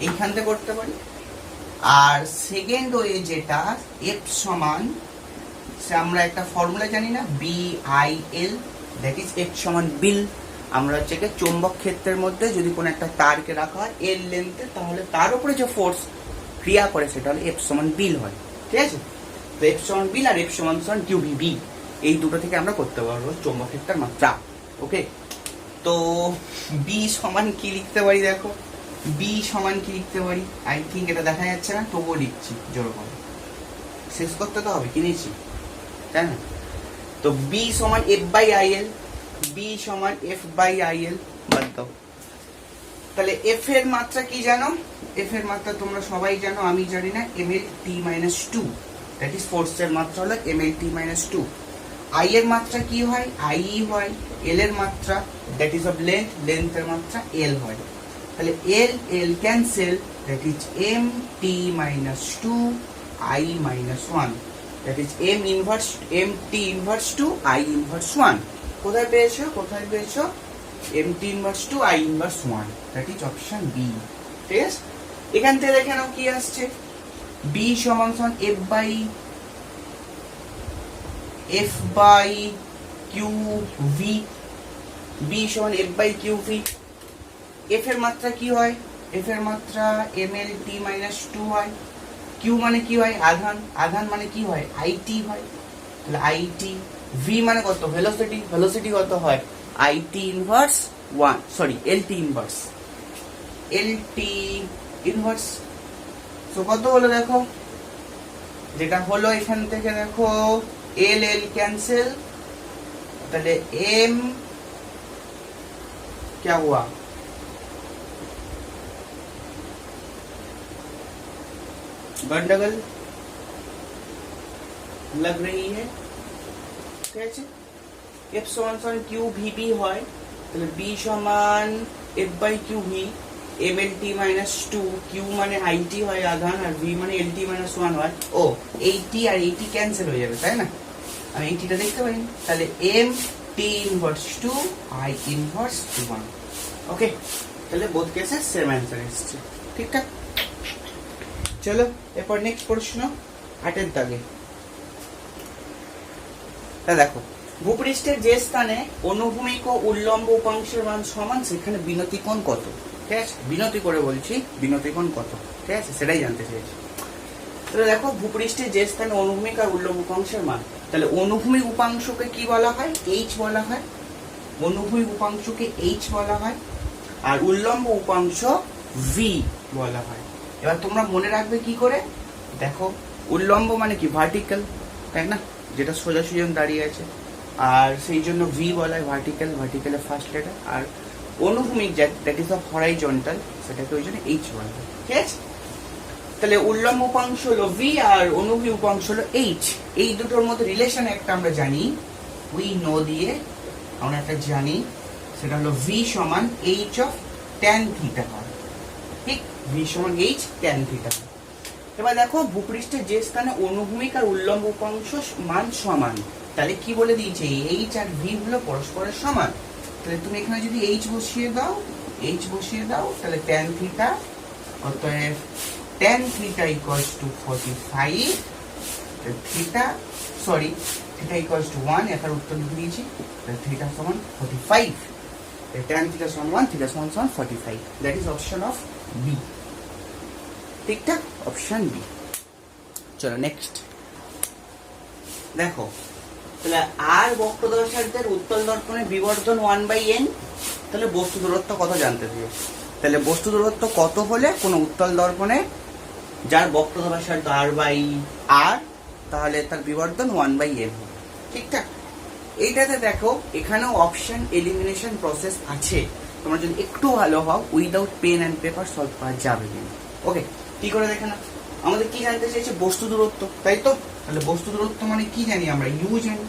এইখান থেকে করতে পারি। আর সেকেন্ড ওয়ে যেটা, F সমান, আমরা একটা ফর্মুলা জানি না, BIL, দ্যাট ইজ F সমান বিল। আমরা হচ্ছে চৌম্বক ক্ষেত্রের মধ্যে যদি কোনো একটা তারকে রাখা হয় এর লেন্থে, তাহলে তার উপরে যে ফোর্স ক্রিয়া করে সেটা হলো F সমান বিল হয়। ঠিক আছে, তো F সমান বিল আর F সমান QVB, এই দুটো থেকে আমরা করতে পারবো চৌম্বক ক্ষেত্রের মাত্রা। ওকে, তো B সমান কি লিখতে পারি? দেখো, B সমান কি লিখতে পারি, আই থিঙ্ক এটা দেখা যাচ্ছে না, তবুও লিখছি জোর করে, শেষ করতে তো হবে, কিনেছি, তাই না? তো B সমান F/IL, B সমান F/IL, বাদ দাও। তাহলে F এর মাত্রা কি জানো? F এর মাত্রা তোমরা সবাই জানো, আমি জানি না, mlt-2, দ্যাট ইজ ফোর্সের মাত্রা হলো mlt-2। I এর মাত্রা কি হয়? IE হয়। L এর মাত্রা, দ্যাট ইজ অফ লেন্থের মাত্রা L হয়। তাহলে L cancel, that is mt-2 I-1, that is mt-2 I-1। কোথায় পেয়েছো? mt-2 I-1, that is option B. ঠিক আছে, এখান থেকে দেখে নাও কি আসছে। B সমান F/QV, B সমান F/QV। F এর মাত্রা কি হয়? F এর মাত্রা mlt-2 হয়। Q মানে কি হয়? আধান মানে কি হয়? IT হয়। তাহলে IT, V মানে কত? ভেলোসিটি কত হয়? LT inverse. তো কত হলো দেখো, যেটা হলো এখান থেকে দেখো, L ক্যান্সেল, তাহলে M क्या हुआ, গন্ডগোল লাগ রही है, ঠিক আছে। f সমান সমান কিউ ভি বি হয়, তাহলে b সমান f by Q V, m l t minus two, Q মানে it হয় আধান, আর v মানে lt মাইনাস ওয়ান হয়। ও এইটি আর এইটি ক্যান্সেল হয়ে যাবে, তাই না? আমি এইটিটা দেখতে পাই, তাহলে m t inverse to i inverse one. Okay, তাহলে বোথ কেসে সেম অ্যান্সার এসছে, ঠিকঠাক। চলো এরপর নেক্সট প্রশ্ন 8 দাগে। তা দেখো, ভূপৃষ্ঠের যে স্থানে অনুভূমিক ও উল্লম্ব উপাংশের মান সমান সেখানে বিনতি কোণ কত? ঠিক আছে, বিনতি করে বলছি, বিনতি কোণ কত, ঠিক আছে, সেটাই জানতে চাইছি। তাহলে দেখো, ভূপৃষ্ঠের যে স্থানে অনুভূমিক আর উল্লম্ব উপাংশের মান, তাহলে অনুভূমিক উপাংশকে কি বলা হয়? এইচ বলা হয়। অনুভূমিক উপাংশকে এইচ বলা হয়, আর উল্লম্ব উপাংশ ভি বলা হয়। এবার তোমরা মনে রাখবে কি করে? দেখো, উল্লম্ব মানে কি? ভার্টিক্যাল, তাই না, যেটা সোজাসুজি দাঁড়িয়ে আছে, আর সেই জন্য ভি বলা হয় ভার্টিক্যাল, ভার্টিক্যালের ফার্স্ট লেটার। আর অনুভূমিক দ্যাট ইজ অফ হরাইজন্টাল, সেটাকে ওই জন্য এইচ বলা হয়, ঠিক আছে। তাহলে উল্লম্ব উপাংশ হলো ভি আর অনুভূমিক উপাংশ হলো এইচ। এই দুটোর মধ্যে রিলেশন একটা আমরা জানি, উই নো দিয়ে আমরা একটা জানি, সেটা হলো ভি সমান এইচ অফ ট্যান থিটা হয়, ঠিক, ভি সমান এইচ ট্যান থিটা। এবার দেখো, ভূপৃষ্ঠের যে স্থানে অনুভূমিক আর উল্লম্ব উপাংশ মান সমান, তাহলে কি বলে দিয়েছে? এইচ আর ভি হলো পরস্পরের সমান। তাহলে তুমি এখানে যদি এইচ বসিয়ে দাও, এইচ বসিয়ে দাও, তাহলে ট্যান থিটা, অতএব tan theta equals to 45, theta sorry theta equals to 1, এটার উত্তর লিখে দিয়েছি, থিটা সমান 45, ট্যান থিটা সমান 1, থিটা সমান 45, that is option of B, ঠিকঠাক, অপশন বি। চলো নেক্সট দেখো, তাহলে আর বক্রদর্শকদের উত্তল দর্পণের বিবর্ধন 1/n, তাহলে বস্তু দূরত্ব কত জানতে হবে? তাহলে বস্তু দূরত্ব কত হলে কোনো উত্তল দর্পণে যার বক্রদর্শক r বাই r, তাহলে তার বিবর্ধন 1/n হবে, ঠিকঠাক। এইটাতে দেখো, এখানেও অপশন এলিমিনেশন প্রসেস আছে, তোমরা যদি একটু ভালো হও without pen and paper solve করা যাবে। ওকে, কি করে দেখে না, আমাদের কি জানতে চাইছে? বস্তু দূরত্ব, তাই তো। তাহলে বস্তু দূরত্ব মানে কি জানি আমরা? ইউ জানি।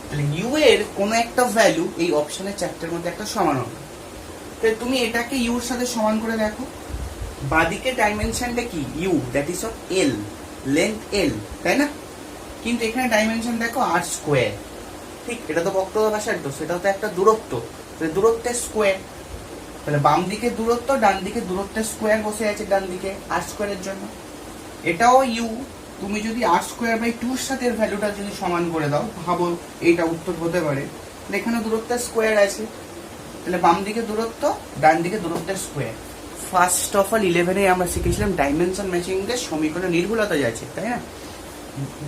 তাহলে ইউ এর কোনো একটা ভ্যালু এই অপশনের চারটের মধ্যে একটা সমান হবে। তাহলে তুমি এটাকে ইউর সাথে সমান করে দেখো, বাদিকে ডাইমেনশনটা কি? U, that is of L, length L, তাই না? কিন্তু এখানে ডাইমেনশন দেখো আর স্কোয়ার, ঠিক, এটা তো বক্রব্যাসার্ধ, সেটা তো একটা দূরত্ব, তাহলে দূরত্বের স্কোয়ার। তাহলে বাম দিকে দূরত্ব, ডান দিকে দূরত্বের স্কোয়ার বসে আছে ডান দিকে আর স্কোয়ারের জন্য। এটাও ইউ, তুমি যদি আর স্কোয়ার বাই 2 সাথে এর ভ্যালুটা যদি সমান করে দাও, ভাবো এইটা উত্তর হতে পারে, এখানে দূরত্বের স্কোয়ার আছে, তাহলে বাম দিকে দূরত্ব, ডান দিকে দূরত্বের স্কোয়ার। ফার্স্ট অফ অল 11-এ আমরা শিখেছিলাম ডাইমেনশন ম্যাচিং এর সমীকরণে নির্ভুলতা যাচ্ছে, তাই না?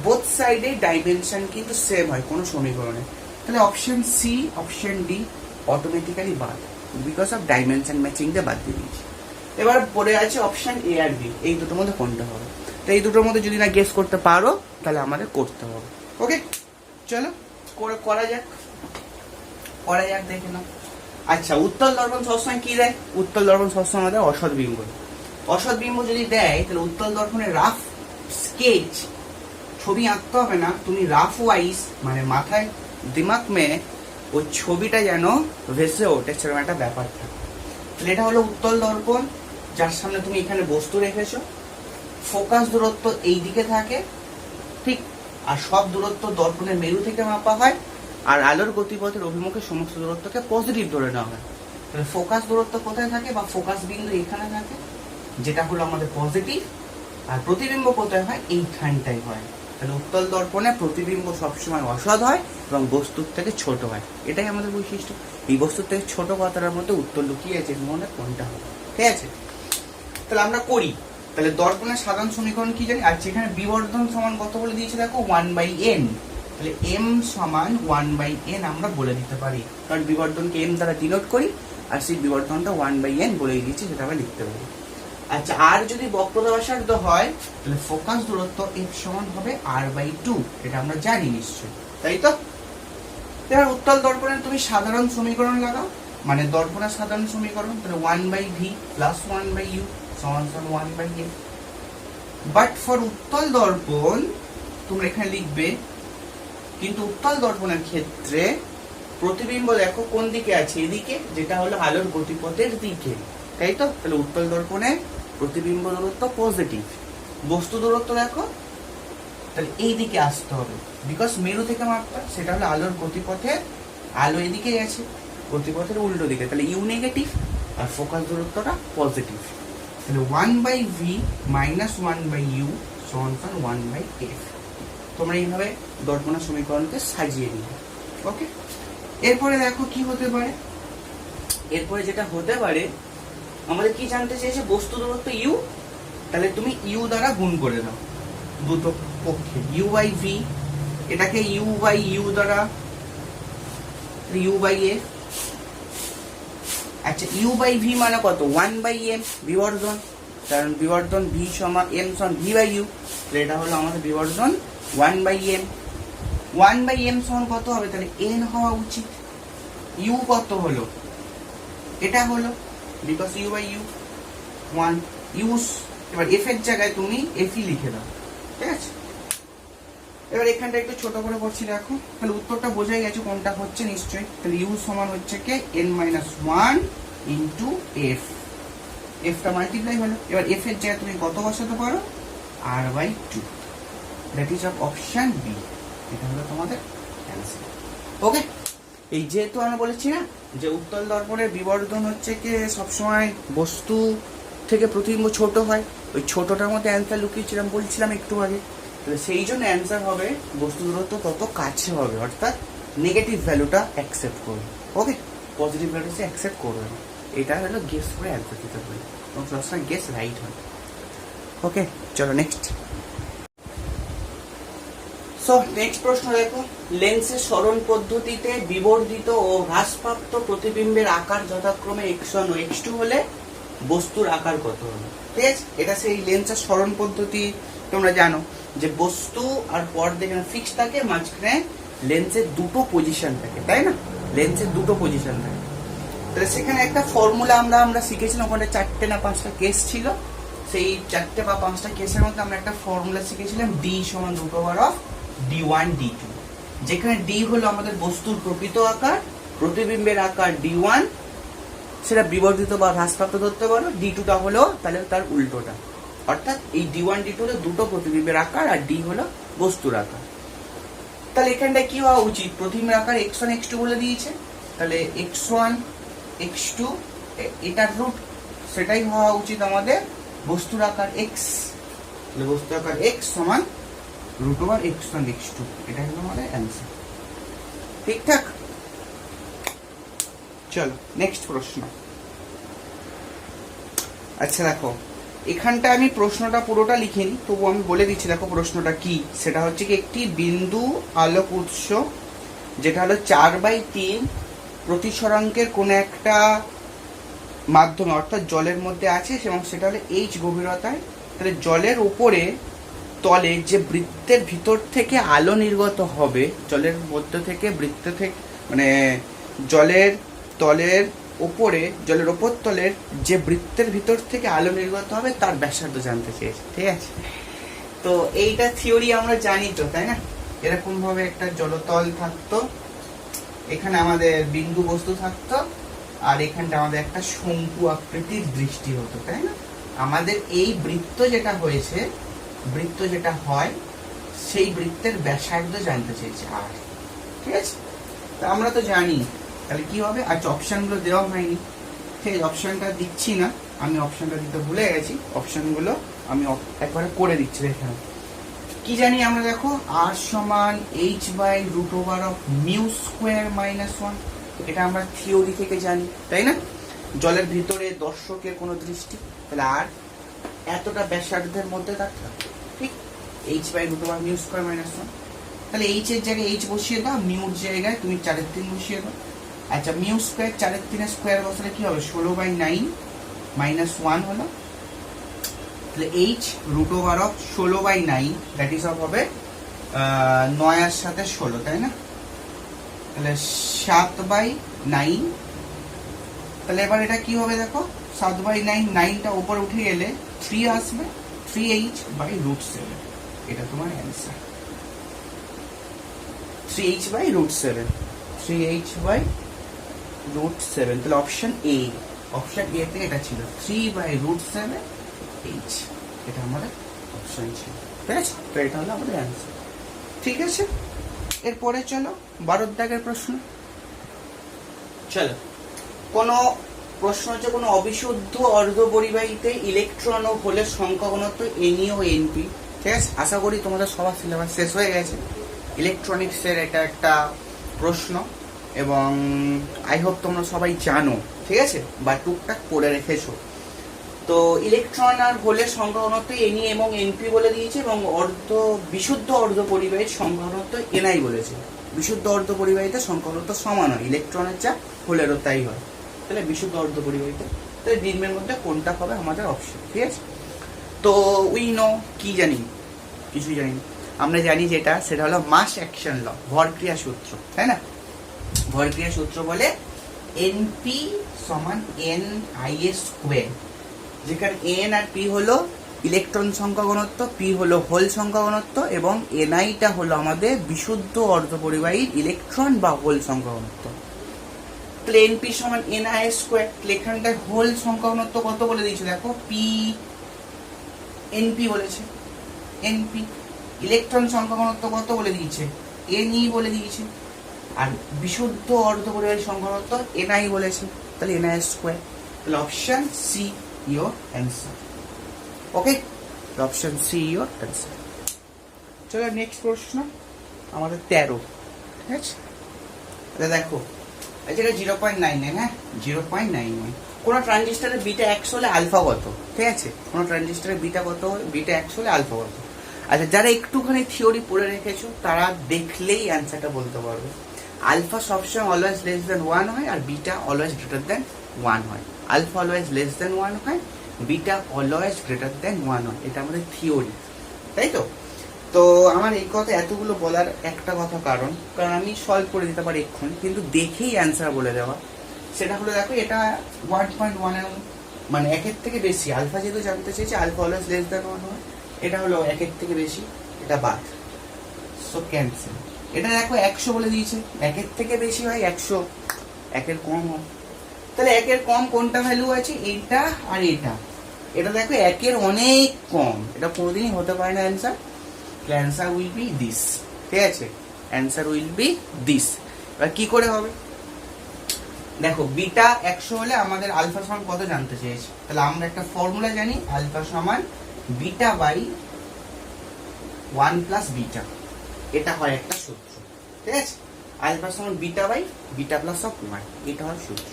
বোথ সাইডে ডাইমেনশন কিন্তু সেম হয় কোনো সমীকরণে। তাহলে option C, option D automatically বাদ, বিকজ অফ ডাইমেনশন ম্যাচিং দিয়ে বাদ দিয়ে দিয়েছি। এবার পড়ে আছে অপশন এ আর বি, এই দুটোর মধ্যে কোনটা হবে? তো এই দুটোর মধ্যে যদি না গেস করতে পারো, তাহলে আমাদের করতে হবে। ওকে, চলো করা যাক, দেখে নাও। আচ্ছা, উত্তল দর্পণ সবসময় কি দেয়? উত্তল দর্পণ সবসময় আমাদের অসৎ বিম্ব। অসৎ বিম্ব যদি দেয়, তাহলে উত্তল দর্পণের রাফ স্কেচ, ছবি আঁকতে হবে না, তুমি রাফ ওয়াইজ মানে মাথায় দিমাগ মে ওই ছবিটা যেন ভেসে ওঠে, সেরকম একটা ব্যাপার থাকে। তাহলে এটা হলো উত্তল দর্পণ, যার সামনে তুমি এখানে বস্তু রেখেছো, ফোকাস দূরত্ব এই দিকে থাকে, ঠিক, আর সব দূরত্ব দর্পণের মেরু থেকে মাপা হয়, আর আলোর গতিপথের অভিমুখে সমস্ত দূরত্বকে পজিটিভ ধরে নেওয়া হয়। তাহলে ফোকাস দূরত্ব কোথায় থাকে, বা ফোকাস বিন্দু এখানে থাকে, যেটা হলো আমাদের পজিটিভ, আর প্রতিবিম্ব কোথায় হয়? এইখানটাই হয়। তাহলে উত্তল দর্পণে প্রতিবিম্ব সবসময় অসৎ হয় এবং বস্তুর থেকে ছোট হয়, এটাই আমাদের বৈশিষ্ট্য। এই বস্তুর থেকে ছোট কথাটার মধ্যে উত্তর লুকিয়ে আছে, মনে কোনটা হবে, ঠিক আছে? তাহলে আমরা করি, তাহলে দর্পণের সাধারণ সমীকরণ কি জানি? আর যেখানে বিবর্ধন সমান কত বলে দিয়েছে দেখো, 1/n, তাহলে m সমান 1/n আমরা বলে দিতে পারি, কারণ বিবর্ধনকে m দ্বারা ডিনোট করি, আর সেই বিবর্ধনটা 1/n বলে দিয়েছি, সেটা আমরা লিখতে পারি। আচ্ছা, আর যদি বক্রব্যাসার্ধ হয়, তাহলে ফোকাস দূরত্ব f সমান হবে r/2, এটা আমরা জানি নিশ্চয়ই, তাই তো? এবার উত্তল দর্পণের তুমি সাধারণ সমীকরণ লাগাও, মানে দর্পণের সাধারণ সমীকরণ, তাহলে 1/v + 1/u সমান 1/n, বাট ফর উত্তল দর্পণ তোমরা এখানে লিখবে, কিন্তু উত্তল দর্পণের ক্ষেত্রে প্রতিবিম্ব দেখো কোন দিকে আছে, এদিকে, যেটা হলো আলোর গতিপথের দিকে, তাই তো? তাহলে উত্তল দর্পণে প্রতিবিম্ব দূরত্ব পজিটিভ, বস্তু দূরত্ব দেখো, তাহলে এই দিকে আসতে হবে, বিকজ মেরু থেকে মাপটা, সেটা হলো আলোর গতিপথে, আলো এদিকে গেছে, গতিপথের উল্টো দিকে, তাহলে ইউ নেগেটিভ আর ফোকাস দূরত্বটা পজিটিভ। তাহলে 1/v মাইনাস 1/u সমান 1/f। তোমরা এইভাবে দর্পণের সমীকরণকে সাজিয়ে নিবে। ওকে, এরপরে দেখো কি হতে পারে। এরপরে যেটা হতে পারে, আমাদের কি জানতে চেয়েছে, বস্তু দূরত্ব ইউ, তাহলে তুমি ইউ দ্বারা গুণ করে দাও দুটো পক্ষে, u/v, এটাকে u/u দ্বারা u/f। আচ্ছা, u/v মানে কত, 1/m বিবর্ধন, কারণ বিবর্ধন v সমান m সমান v/u, এটা হলো আমাদের বিবর্ধন 1/m। 1/m সমান কত হবে, তাহলে n হওয়া উচিত। u কত হলো, এটা হলো, বিকজ u/u 1 u। এবার f এর জায়গায় তুমি f ই লিখে দাও, ঠিক আছে? এবার এখানটা একটু ছোট করে করছি দেখো, তাহলে উত্তরটা বোঝাই গেছে কোনটা হচ্ছে নিশ্চয়ই। তাহলে u সমান হচ্ছে কে n-1 ইন্টু f, ফটা মাল্টিপ্লাই হলো। এবার f এর জায়গায় তুমি কত বসাতে পারো, r/2, that is of option B. এটা হলো তোমাদের অ্যান্সার। ওকে, এই যেহেতু আমরা বলেছি না যে উত্তল দর্পণের বিবর্ধন হচ্ছে কি সবসময় বস্তু থেকে প্রতিবিম্ব ছোট হয়, ওই ছোটটার মধ্যে অ্যান্সার লুকিয়েছিলাম বলছিলাম একটু আগে। তাহলে সেই জন্য অ্যান্সার হবে বস্তু দূরত্ব তত কাছে হবে, অর্থাৎ নেগেটিভ ভ্যালুটা অ্যাকসেপ্ট করবে। ওকে, পজিটিভ ভ্যালুটা অ্যাকসেপ্ট করবে না। এটা হলো গেস করে অ্যান্সার দিতে পারি, এবং সবসময় গেস রাইট হয়। ওকে, চলো নেক্সট। সো নেক্সট প্রশ্ন দেখো, লেন্সের সরণ পদ্ধতিতে বিবর্ধিত ও হ্রাসপ্রাপ্ত প্রতিবিম্বের আকার যথাক্রমে x1 ও x2 হলে বস্তুর আকার কত হবে? ঠিক আছে, এটা সেই লেন্সের সরণ পদ্ধতি। তোমরা জানো যে বস্তু আর পর্দা এখানে ফিক্স থাকে, মাঝখানে লেন্সের দুটো পজিশন থাকে, তাই না? লেন্সের দুটো পজিশন থাকে। তাহলে সেখানে একটা ফর্মুলা আমরা শিখেছিলাম, ওখানে 4টে না 5টা কেস ছিল। সেই 4টে বা 5টা কেসের মধ্যে আমরা একটা ফর্মুলা শিখেছিলাম, d সমান √(d1 d2), যেখানে d হলো আমাদের বস্তুর প্রকৃত আকার, প্রতিবিম্বের আকার d1 সেটা বিবর্ধিত বা হ্রাসপ্রাপ্ত ধরতে পারো, d2টা হলো তাহলে তার উল্টোটা, অর্থাৎ এই d1 d2 হলো দুটো প্রতিবিম্বের আকার, আর d হলো বস্তুর আকার। তাহলে এখানটা কি হওয়া উচিত, প্রতিবিম্বের আকার x1 x2 বলে দিয়েছে, তাহলে x1 x2 এটার রুট, সেটাই হওয়া উচিত আমাদের বস্তুর আকার x। তাহলে বস্তুর আকার x সমান √(x1 x2), এটা হলো আমাদের অ্যান্সার। ঠিকঠাক, চলো নেক্সট প্রশ্ন। আচ্ছা দেখো, এখানটা আমি প্রশ্নটা পুরোটা লিখিনি, তবু আমি বলে দিচ্ছি। দেখো প্রশ্নটা কি, সেটা হচ্ছে কি, একটি বিন্দু আলোক উৎস যেটা হলো 4/3 প্রতিসরাঙ্কের কোন একটা মাধ্যমে, অর্থাৎ জলের মধ্যে আছে, এবং সেটা হলো h গভীরতায়। তাহলে জলের উপরে তলে যে বৃত্তের ভিতর থেকে আলো নির্গত হবে, জলের মধ্য থেকে বৃত্ত থেকে, মানে জলের তলের উপরে, জলের ওপর তলের যে বৃত্তের ভিতর থেকে আলো নির্গত হবে তার ব্যাসার্ধ জানতে চেয়েছে। ঠিক আছে, তো এইটা থিওরি আমরা জানি তো, তাই না? এরকম ভাবে একটা জলতল থাকতো, এখানে আমাদের বিন্দু বস্তু থাকতো, আর এখানটা আমাদের একটা শঙ্কু আকৃতির দৃষ্টি হতো, তাই না? আমাদের এই বৃত্ত যেটা হয়েছে, বৃত্ত যেটা হয়, সেই বৃত্তের ব্যাসার্ধ জানতে চেয়েছে আর। ঠিক আছে, তা আমরা তো জানি, তাহলে কি হবে? আচ্ছা, অপশনগুলো দেওয়া হয়নি, ঠিক আছে, অপশনটা দিচ্ছি না, আমি অপশনটা দিতে ভুলে গেছি। অপশনগুলো আমি একবারে করে দিচ্ছি। এখানে কি জানি আমরা, দেখো r সমান h/√μ²-1, এটা আমরা থিওরি থেকে জানি, তাই না? জলের ভিতরে দর্শকের কোনো দৃষ্টি, তাহলে আর এতটা ব্যাসার্ধের মধ্যে থাকতাম, ঠিক, h/√μ²-1। তাহলে h এর জায়গায় h বসিয়ে দাও, মিউর জায়গায় তুমি 4/3 বসিয়ে দাও। আচ্ছা, মিউ স্কোয়ার 4/3 স্কোয়ার বসালে কি হবে, 16/9 -1 হলো। তাহলে h√16/9 দ্যাট ইজ হবে 9 এর সাথে 16, তাই না? তাহলে 7/9। তাহলে এবার এটা কি হবে, দেখো 7/9, 9টা উপরে উঠে গেলে 3 আসবে, 3h/√7, এটা তোমার অ্যান্সার। 3h/√7, 3h/√7, তাহলে অপশন এ, অপশন এ তে এটা ছিল 3/√7h, এটা আমাদের অপশন ছিল। ঠিক আছে, তো এটা হলো আমাদের অ্যান্সার। ঠিক আছে, এরপরে চলো 12 দাগের প্রশ্ন। চলো, কোন প্রশ্ন হচ্ছে কোন অবিশুদ্ধ অর্ধপরিবাহীতে ইলেকট্রন ও হোলের সংখ্যা ঘনত্ব Ni ও Np। ঠিক আছে, আশা করি তোমাদের সবার সিলেবাস শেষ হয়ে গেছে। ইলেকট্রনিক্সের এটা একটা প্রশ্ন এবং আই হোপ তোমরা সবাই জানো, ঠিক আছে, বা টুকটাক পড়ে রেখেছো। তো ইলেকট্রন আর হোলের সংখ্যা ঘনত্ব Ni এবং Np বলে দিয়েছে এবং বিশুদ্ধ অর্ধপরিবাহীর সংখ্যা ঘনত্ব Ni বলেছে। বিশুদ্ধ অর্ধপরিবাহীতে সংখ্যা ঘনত্ব সমান হয়, ইলেকট্রনের যা হোলেরও তাই হয়। তাহলে বিশুদ্ধ অর্ধপরিবাহীতে, তাহলে নিম্নের মধ্যে কোনটা হবে আমাদের অপশন। ঠিক আছে, তো উই নো, কি জানি, কিছুই জানি না। আমরা জানি যেটা, সেটা হলো মাস অ্যাকশন ল, ভরক্রিয়া সূত্র, তাই না? ভরক্রিয়া সূত্র বলে Np সমান Ni², যেখানে N আর P হলো ইলেকট্রন সংখ্যা ঘনত্ব, P হলো হোল সংখ্যা ঘনত্ব এবং Ni-টা হলো আমাদের বিশুদ্ধ অর্ধপরিবাহীর ইলেকট্রন বা হোল সংখ্যা ঘনত্ব। তাহলে Np সমান Ni², তাহলে এখানটায় হোল সংখ্যা ঘনত্ব কত বলে দিয়েছে দেখো, P Np বলেছে, Np। ইলেকট্রন সংখ্যা ঘনত্ব কত বলে দিয়েছে, Ni বলে দিয়েছে। আর বিশুদ্ধ অর্ধপরিবাহী সংখ্যা ঘনত্ব Ni বলেছে, তাহলে Ni²। তাহলে option C your answer. Okay, option C your answer. চলো নেক্সট প্রশ্ন, আমাদের 13। ঠিক আছে, দেখো যেটা 0.99, হ্যাঁ 0.99। কোন ট্রানজিস্টরের বিটা 100 হলে আলফা কত? ঠিক আছে, কোন ট্রানজিস্টরের বিটা কত, বিটা 100 হলে আলফা কত? আচ্ছা, যারা একটুখানি থিওরি পড়ে রেখেছো তারা দেখলেই অ্যান্সারটা বলতে পারবে। আলফা সবসময় অলওয়েজ লেস দেন 1 হয় আর বিটা অলওয়েজ গ্রেটার দেন 1 হয়। আলফা অলওয়েজ লেস দেন 1 হয়, বিটা অলওয়েজ গ্রেটার দেন 1 হয়। এটা আমাদের থিওরি, তাই তো? তো আমার এই কথা এতগুলো বলার একটা কথা, কারণ আমি সলভ করে দিতে পারি এক্ষুনি, কিন্তু দেখেই অ্যান্সার বলে দেওয়া। সেটা হলো দেখো, এটা 1.1 এর মানে 1-এর থেকে বেশি। আলফা যেহেতু জানতে চেয়েছে, আলফা অলওয়েজ লেস দেন 1 হয়, এটা হলো 1-এর থেকে বেশি, এটা বাদ, সো ক্যান্সেল। এটা দেখো 100 বলে দিয়েছে, 1-এর থেকে বেশি হয় 100, 1-এর কম হয়। তাহলে 1-এর কম কোনটা ভ্যালু আছে, এটা আর এটা। এটা দেখো 1-এর অনেক কম, এটা কোনোদিনই হতে পারে না answer. Answer will be this. ঠিক আছে, অ্যান্সার উইল বি দিস। এবার কি করে হবে দেখো, বিটা 100 হলে আমাদের আলফা সমান কত জানতে চেয়েছে। তাহলে আমরা একটা ফর্মুলা জানি, আলফা সমান বিটা বাই 1 প্লাস বিটা। এটা হয় একটা সূত্র। ঠিক আছে, আলফা সমান beta by beta plus of 1, এটা হয় সূত্র।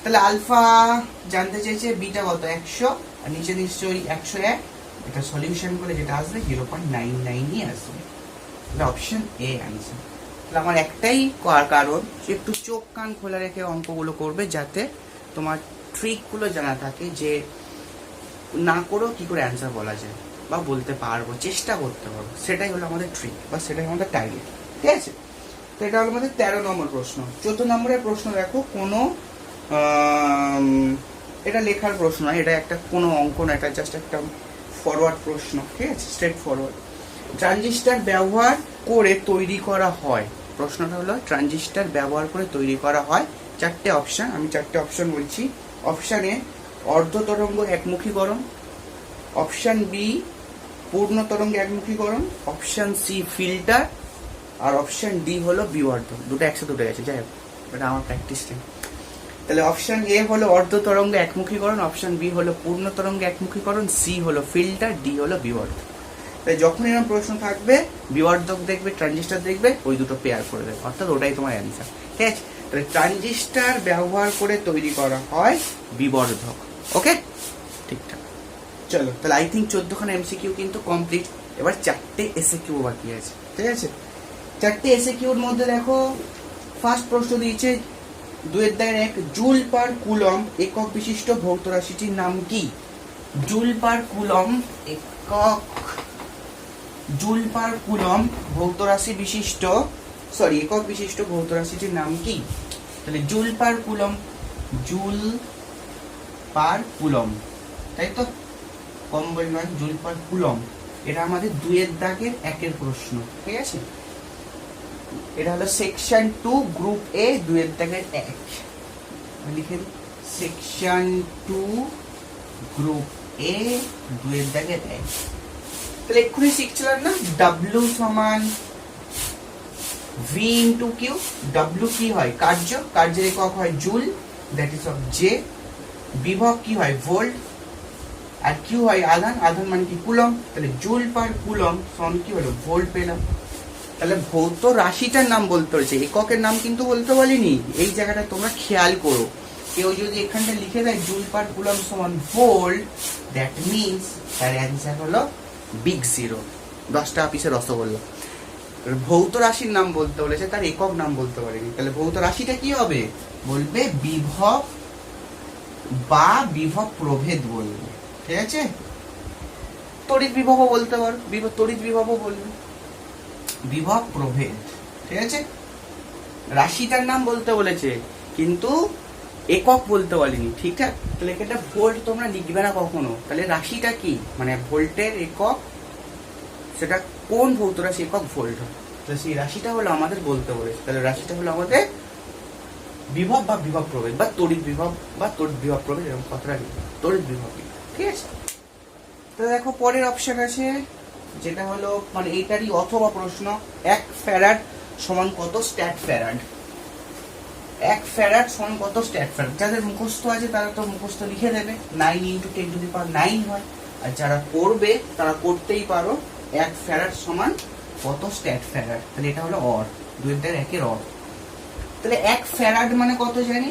তাহলে আলফা জানতে চেয়েছে, বিটা কত 100, আর নিচে নিশ্চয়ই 101। এটা সলিউশন করে যেটা আসবে 0.99ই আসবে। এটা অপশন এ অ্যান্সার। তাহলে আমার একটাই কারণ, একটু চোখ কান খোলা রেখে অঙ্কগুলো করবে, যাতে তোমার ট্রিকগুলো জানা থাকে, যে না করেও কি করে অ্যান্সার বলা যায় বা বলতে পারবো, চেষ্টা করতে পারবো। সেটাই হলো আমাদের ট্রিক বা সেটাই আমাদের টার্গেট। ঠিক আছে, তো এটা হলো আমাদের 13 নম্বর প্রশ্ন। 14 নম্বরের প্রশ্ন দেখো, কোনো এটা লেখার প্রশ্ন নয়, এটা একটা কোনো অঙ্ক না, এটা জাস্ট একটা ফরওয়ার্ড প্রশ্ন। ঠিক আছে, স্ট্রেট ফরওয়ার্ড। ট্রানজিস্টর ব্যবহার করে তৈরি করা হয়, প্রশ্নটা হলো ট্রানজিস্টর ব্যবহার করে তৈরি করা হয়। 4টে অপশন, আমি 4টে অপশন বলছি। অপশন এ অর্ধ তরঙ্গ একমুখীকরণ, অপশন বি পূর্ণ তরঙ্গ একমুখীকরণ, অপশন সি ফিল্টার, আর অপশন ডি হলো বিবর্ধক। দুটো একসাথে উঠে গেছে, যাই হোক এটা আমার প্র্যাকটিস টাইম। তাহলে অপশন এ হলো অর্ধ তরঙ্গ একমুখীকরণ, অপশন বি হলো পূর্ণ তরঙ্গ একমুখীকরণ, সি হলো ফিল্টার, ডি হলো বিবর্ধক। তাই যখন এরকম প্রশ্ন থাকবে, বিবর্ধক দেখবে, ট্রানজিস্টর দেখবে, ওই দুটো পেয়ার করে দেবে, অর্থাৎ ওটাই তোমার অ্যান্সার। ঠিক আছে, তাহলে ট্রানজিস্টর ব্যবহার করে তৈরি করা হয় বিবর্ধক। ওকে, ঠিকঠাক। চলো, তাহলে আই থিঙ্ক 14খানা এমসিকিউ কিন্তু কমপ্লিট। এবার 4টে এসএকিউ বাকি আছে। ঠিক আছে, 4টে এসএকিউর মধ্যে দেখো, ফার্স্ট প্রশ্ন দিয়েছে 2-1, জুল পার কুলম একক বিশিষ্ট ভৌত রাশিটির নাম কি? জুল পার কুলম একক, জুল পার কুলম ভৌত রাশি বিশিষ্ট, একক বিশিষ্ট ভৌত রাশিটির নাম কি? তাহলে joule per coulomb, joule per coulomb, তাই তো? কম্বল নয়, জুল পার কুলম। এটা আমাদের 2 দাগের 1 প্রশ্ন, ঠিক আছে? এটা হলো সেকশন 2 গ্রুপ এ 2 দাগের 1, লিখে দিই সেকশন 2 গ্রুপ এ 2 দাগের 1। তাহলে এক্ষুনি শিখছিলাম না W সমান V ইন্টু কিউ। W কি হয়? কার্য, কার্যের একক হয় joule, that is of J. বিভব কি হয়? ভোল্ট। আর কিউ হয় আধান, আধান মানে কি? কুলম। তাহলে জুল পার কুলম সমান কি হলো? ভোল্ট পেলাম। তাহলে ভৌত রাশিটার নাম বলতে হয়েছে, এককের নাম কিন্তু বলতে বলিনি। এই জায়গাটা তোমরা খেয়াল করো। কেউ যদি এখানটা লিখে দেয় জুল পার কুলম সমান ভোল্ট, দ্যাট মিনস তার অ্যান্সার হলো বিগ জিরো। 10 টাকা পিসের রসগোল্লা। ভৌত রাশির নাম বলতে বলেছে, তার একক নাম বলতে পারেনি। তাহলে ভৌত রাশিটা কি হবে? বলবে বিভব বা বিভব প্রভেদ বলবে, ঠিক আছে? তড়িৎ বিভব বলতে পারো, তড়িৎ বিভব বলবে, বিভব প্রভেদ, ঠিক আছে? রাশিটার নাম বলতে বলেছে কিন্তু একক বলতে বলেনি, ঠিকঠাক? তাহলে এটা ভোল্ট তোমরা লিখবে না কখনো। তাহলে রাশিটা কি? মানে ভোল্টের একক, সেটা কোন ভৌত রাশি একক? ভোল্ট। তাহলে সেই রাশিটা হলো আমাদের বলতে বলেছে। তাহলে রাশিটা হলো আমাদের বিভব বা বিভব প্রভেদ বা তড়িৎ বিভব বা তড়িৎ বিভব প্রভেদ, এরকম কথাটা লিখবে, তড়িৎ বিভব, ঠিক আছে? তো দেখো পরের অপশন আছে, যেটা হলো মানে এইটারই অথবা প্রশ্ন, 1 ফ্যারাড সমান কত স্ট্যাট ফ্যারাড? 1 ফ্যারাড সমান কত স্ট্যাট ফ্যারাড? যাদের মুখস্থ আছে তারা তো মুখস্থ লিখে দেবে, 9 × 10⁹ হয়। আর যারা করবে তারা করতেই পারো 1 ফ্যারাড সমান কত স্ট্যাট ফ্যারাড। তাহলে এটা হলো অর, 2 এর 1 এর অর। তাহলে 1 ফ্যারাড মানে কত জানি?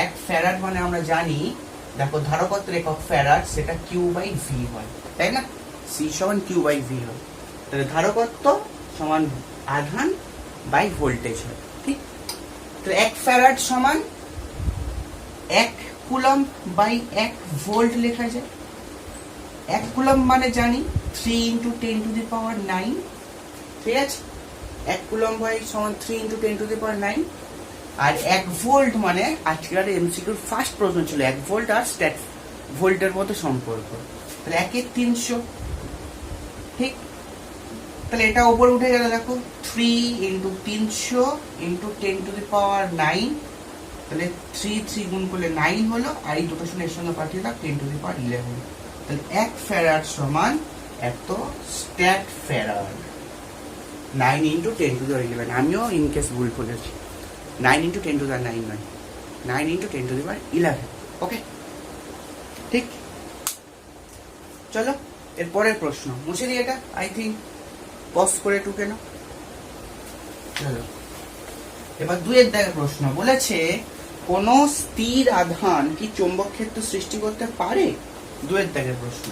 1 ফ্যারাড মানে আমরা জানি, দেখো ধারকত্বের একক ফ্যারাড, সেটা Q/V হয়, তাই না? C সমান Q/V হয়। তাহলে ধারকত্ব সমান আধান বাই ভোল্টেজ হয়, ঠিক? তাহলে 1 ফ্যারাড সমান 1 কুলম বাই 1 ভোল্ট লেখা যায়। 1 কুলম মানে জানি 3 × 10⁹, ঠিক আছে? 1 কুলম বাই সমান 3 × 10⁹। আর 1 ভোল্ট মানে আজকের এমসিকিউর ফার্স্ট প্রশ্ন ছিল 1 ভোল্ট আর স্ট্যাট ভোল্টের মধ্যে সম্পর্ক। তাহলে 1 এর 300, ঠিক? তাহলে এটা উপরে উঠে গেল, দেখো 3 × 300 × 10⁹। তাহলে 3 গুণ করলে 9 হলো, আর এই দুটো শুনে এর সঙ্গে পাঠিয়ে দাও 10⁻11। তাহলে 1 ফ্যারাড সমান এত স্ট্যাট ফ্যারাড। 9 × 10⁻11, আমিও ইনকেস ভুল করেছি, 9 × 10⁹ নয়, 9 × 10⁻11, ওকে? ঠিক, চলো এরপরের প্রশ্ন মুছে দিই এটা, আই থিঙ্ক পজ করে টুকে না। চলো এবার 2 এর দাগের প্রশ্ন বলেছে, কোন স্থির আধান কি চৌম্বক ক্ষেত্র সৃষ্টি করতে পারে? 2 এর দাগের প্রশ্ন।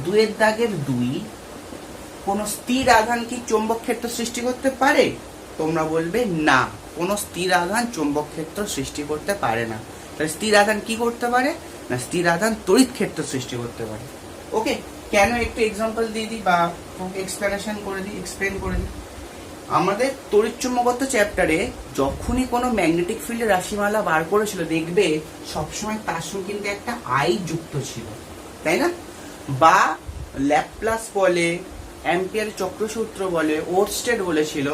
2 এর দাগের 2, কোন স্থির আধান কি চৌম্বক ক্ষেত্র সৃষ্টি করতে পারে? তোমরা বলবে না, কোন স্থির আধান চৌম্বক ক্ষেত্র সৃষ্টি করতে পারে না। তাহলে স্থির আধান কি করতে পারে? না, স্থির আধান তড়িৎ ক্ষেত্র সৃষ্টি করতে পারে। ওকে, কেন একটু এক্সাম্পল দিয়ে দিই বা এক্সপ্লেনেশন করে দিই, এক্সপ্লেন করে দিই। আমাদের তড়িৎ চুম্বকত্ব চ্যাপ্টারে যখনই কোনো ম্যাগনেটিক ফিল্ডের রাশিমালা বার করেছিল, দেখবে সবসময় তার সঙ্গে কিন্তু একটা আই যুক্ত ছিল, তাই না? বা ল্যাপ্লাস বলে, অ্যাম্পিয়ারের চক্রসূত্র বলে, ওরস্টেড বলেছিল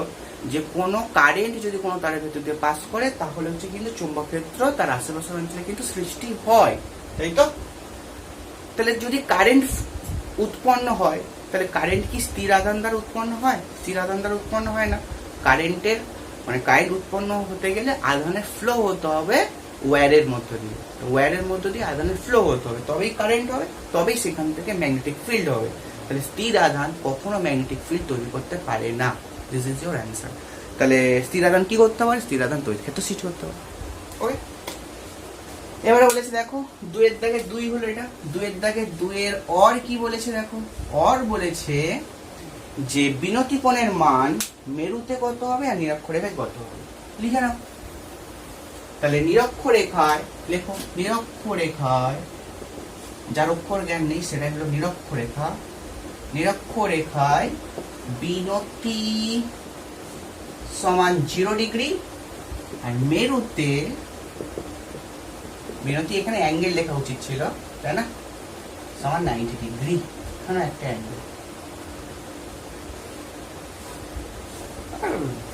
যে কোনো কারেন্ট যদি কোনো তারের ভেতর দিয়ে পাস করে তাহলে হচ্ছে কিন্তু চুম্বক ক্ষেত্র তার আশেপাশের অঞ্চলে কিন্তু সৃষ্টি হয়, তাই তো? তাহলে যদি কারেন্ট উৎপন্ন হয়, তাহলে কারেন্ট কি স্থির আধান দ্বারা উৎপন্ন হয়? স্থির আধান দ্বারা উৎপন্ন হয় না। কারেন্টের মানে কারেন্ট উৎপন্ন হতে গেলে আধানের ফ্লো হতে হবে ওয়্যারের মধ্য দিয়ে, ওয়্যারের মধ্য দিয়ে আধানের ফ্লো হতে হবে, তবেই কারেন্ট হবে, তবেই সেখান থেকে ম্যাগনেটিক ফিল্ড হবে। তাহলে স্থির আধান কখনো ম্যাগনেটিক ফিল্ড তৈরি করতে পারে না। This is your answer. তাহলে স্থির আধান কি করতে পারে? স্থির আধান তড়িৎ ক্ষেত্র সৃষ্টি করতে পারে। ওকে, এবারে বলেছে দেখো 2 এর দাগে 2 হলো এটা। 2 এর দাগে 2 এর অর কি বলেছে দেখো, অর বলেছে যে বিনতি কোণের মান মেরুতে কত হবে আর নিরক্ষরেখায় কত হবে, লিখে নাও। তাহলে নিরক্ষরেখায় লেখো, নিরক্ষরেখায়, যার অক্ষর জ্ঞান নেই সেটা হলো নিরক্ষরেখা। নিরক্ষরেখায় বিনতি সমান 0 ডিগ্রি, আর মেরুতে, বিনতি এখানে অ্যাঙ্গেল লেখা উচিত ছিল, তাই না? সমান 90 ডিগ্রি। এখানে একটা অ্যাঙ্গেল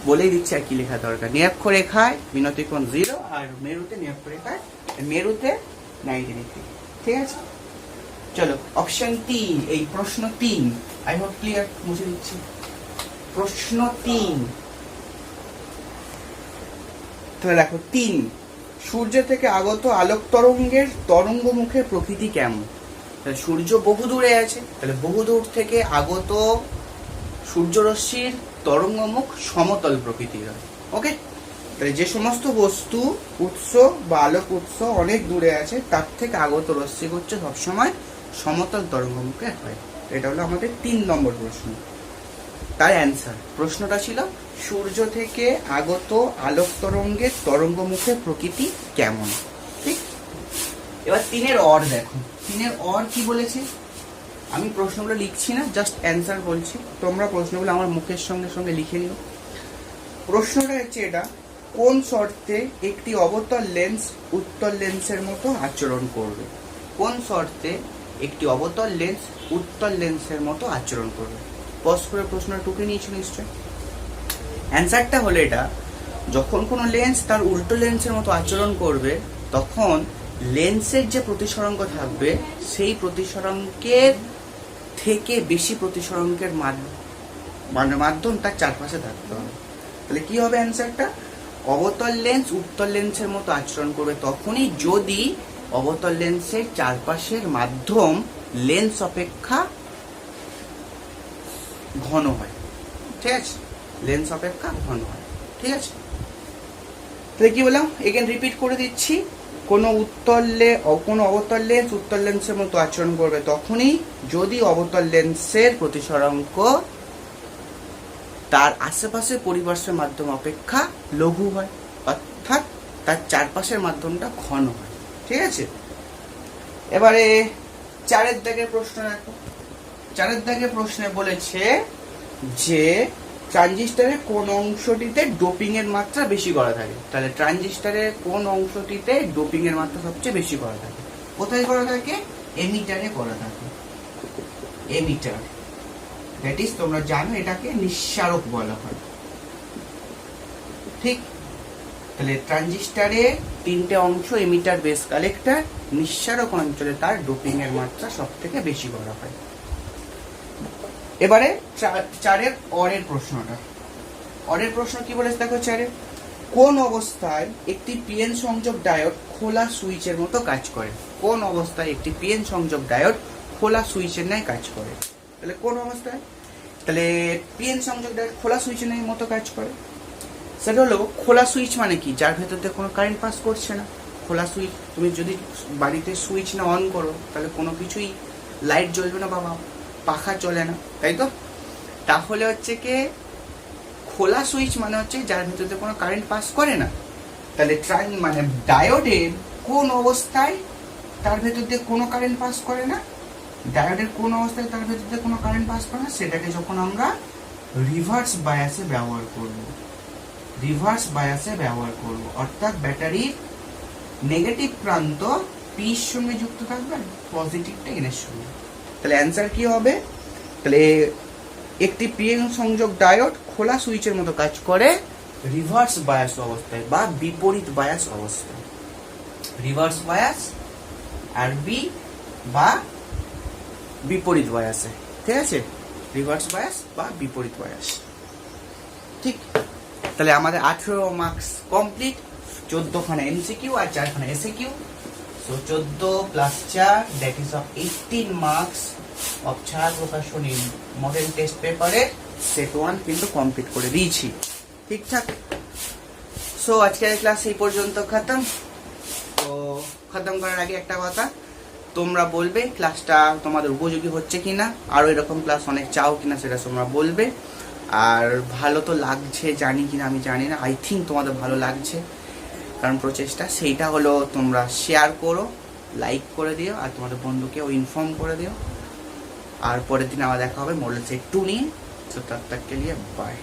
বলেই দিচ্ছি, আর কি লেখা দরকার। নিরক্ষরেখায় বিনতি কোণ 0 আর মেরুতে নিরক্ষরেখায় মেরুতে 90 ডিগ্রি। ঠিক আছে, চলো অপশন 3, এই প্রশ্ন 3, আই হোপ ক্লিয়ার, মুছে দিচ্ছি। প্রশ্ন 3, তাহলে দেখো 3, সূর্য থেকে আগত আলোক তরঙ্গের তরঙ্গ মুখের প্রকৃতি কেমন? তাহলে সূর্য বহু দূরে আছে, তাহলে বহু দূর থেকে আগত সূর্যরশ্মির তরঙ্গমুখ সমতল প্রকৃতির হয়। ওকে, তাহলে যে সমস্ত বস্তু উৎস বা আলোক উৎস অনেক দূরে আছে তার থেকে আগত রশ্মি হচ্ছে সবসময় সমতল তরঙ্গমুখে হয়। এটা হলো আমাদের 3 নম্বর প্রশ্ন। তার অ্যান্সার, প্রশ্নটা ছিল সূর্য থেকে আগত আলোক তরঙ্গের তরঙ্গমুখের প্রকৃতি কেমন। ঠিক, এবার 3-এর অর দেখো। 3-এর অর কি বলেছে? আমি প্রশ্নগুলো লিখছি না, জাস্ট অ্যান্সার বলছি, তোমরা প্রশ্নগুলো আমার মুখের সঙ্গে সঙ্গে লিখে নিও। প্রশ্নটা হচ্ছে এটা, কোন শর্তে একটি অবতল লেন্স উত্তল লেন্সের মতো আচরণ করবে? কোন শর্তে একটি অবতল লেন্স উত্তল লেন্সের মতো আচরণ করবে? পজ করে প্রশ্নটা টুকে নিয়েছো নিশ্চয়। অ্যান্সারটা হলো এটা, যখন কোনো লেন্স তার উল্টো লেন্সের মতো আচরণ করবে তখন লেন্সের যে প্রতিসরাঙ্ক থাকবে সেই প্রতিসরাঙ্কের থেকে বেশি প্রতিসরাঙ্কের মাধ্যম তার চারপাশে থাকতে হবে। তাহলে কি হবে অ্যান্সারটা? অবতল লেন্স উত্তল লেন্সের মতো আচরণ করবে তখনই যদি অবতল লেন্সের চারপাশের মাধ্যম লেন্স অপেক্ষা ঘন হয়। ঠিক আছে, লেন্স অপেক্ষা ঘন হয়। ঠিক আছে, তাহলে কি বললাম, এগেন রিপিট করে দিচ্ছি। কোনো অবতল লেন্স উত্তল লেন্সের মতো আচরণ করবে তখনই যদি অবতল লেন্সের প্রতিসরাঙ্ক তার আশেপাশের পরিপার্শ্বের মাধ্যম অপেক্ষা লঘু হয়, অর্থাৎ তার চারপাশের মাধ্যমটা ঘন হয়। ঠিক আছে, এবারে 4-এর দাগের প্রশ্ন দেখো। 4-এর দাগের প্রশ্নে বলেছে যে ট্রানজিস্টরের কোন অংশটিতে ডোপিং এর মাত্রা বেশি করা থাকে? তাহলে ট্রানজিস্টরের কোন অংশটিতে ডোপিং এর মাত্রা সবচেয়ে বেশি করা থাকে? কোথায় করা থাকে? এমিটারে করা থাকে। এমিটার, দ্যাট ইজ, তোমরা জানো এটাকে নিঃসারক বলা হয়। ঠিক, তাহলে ট্রানজিস্টরে 3টে অংশ, এমিটার, বেস, কালেক্টর। নিঃসারক অঞ্চলে তার ডোপিং এর মাত্রা সব থেকে বেশি করা হয়। এবারে 4-এর অরের প্রশ্নটা। অরের প্রশ্ন কি বলেছে দেখো 4-এ, কোন অবস্থায় একটি পিএন সংযোগ ডায়োড খোলা সুইচের মতো কাজ করে? কোন অবস্থায় একটি পিএন সংযোগ ডায়োড খোলা সুইচের ন্যায় কাজ করে? তাহলে কোন অবস্থায়? তাহলে পিএন সংযোগ ডায়োড খোলা সুইচের ন্যায় মতো কাজ করে, সেটা হলো খোলা সুইচ মানে কি? যার ভেতর দিয়ে কোনো কারেন্ট পাস করছে না। খোলা সুইচ, তুমি যদি বাড়িতে সুইচ না অন করো তাহলে কোনো কিছুই লাইট জ্বলবে না বা পাখা চলে না, তাই তো? তাহলে হচ্ছে কি খোলা সুইচ মানে হচ্ছে যার ভেতর দিয়ে কোনো কারেন্ট পাস করে না। তাহলে মানে ডায়োডের কোন অবস্থায় তার ভেতর দিয়ে কোনো কারেন্ট পাস করে না? ডায়োডের কোন অবস্থায় তার ভেতর দিয়ে কোনো কারেন্ট পাস করে না? সেটাকে যখন আমরা রিভার্স বায়াসে ব্যবহার করব, রিভার্স বায়াসে ব্যবহার করব, অর্থাৎ ব্যাটারির নেগেটিভ প্রান্ত পির সঙ্গে যুক্ত থাকবে, পজিটিভটা এনের সঙ্গে। তাহলে অ্যান্সার কি হবে? তাহলে একটি পিএন সংযোগ ডায়োড খোলা সুইচের মতো কাজ করে রিভার্স বায়াস অবস্থায় বা বিপরীত বায়াস অবস্থায়। রিভার্স বায়াস, আরবি বা বিপরীত বায়াসে। ঠিক আছে, রিভার্স বায়াস বা বিপরীত বায়াস। ঠিক, তাহলে আমাদের 18 মার্কস কমপ্লিট। 14খানা এমসিকিউ আর 4খানা SAQ. So 14 + 4 that is of 18 marks of ছাড় প্রকাশনী মডেল টেস্ট পেপারের সেট 1 কিন্তু কমপ্লিট করে দিয়েছি। ঠিকঠাক। সো আজকের ক্লাস এই পর্যন্ত খতম। তো খতম করার আগে একটা কথা, তোমরা বলবে ক্লাসটা তোমাদের উপযোগী হচ্ছে কিনা, আরো এরকম ক্লাস অনেক চাও কিনা সেটা তোমরা বলবে। আর ভালো তো লাগছে জানি কিনা আমি জানি না, আই থিঙ্ক তোমাদের ভালো লাগছে, কারণ প্রচেষ্টা সেইটা হলো তোমরা শেয়ার করো, লাইক করে দিও আর তোমাদের বন্ধুকেও ইনফর্ম করে দিও। আর পরের দিন আবার দেখা হবে মডেল সেট 2 নিয়ে। তো তব তক কে লিয়ে বাই।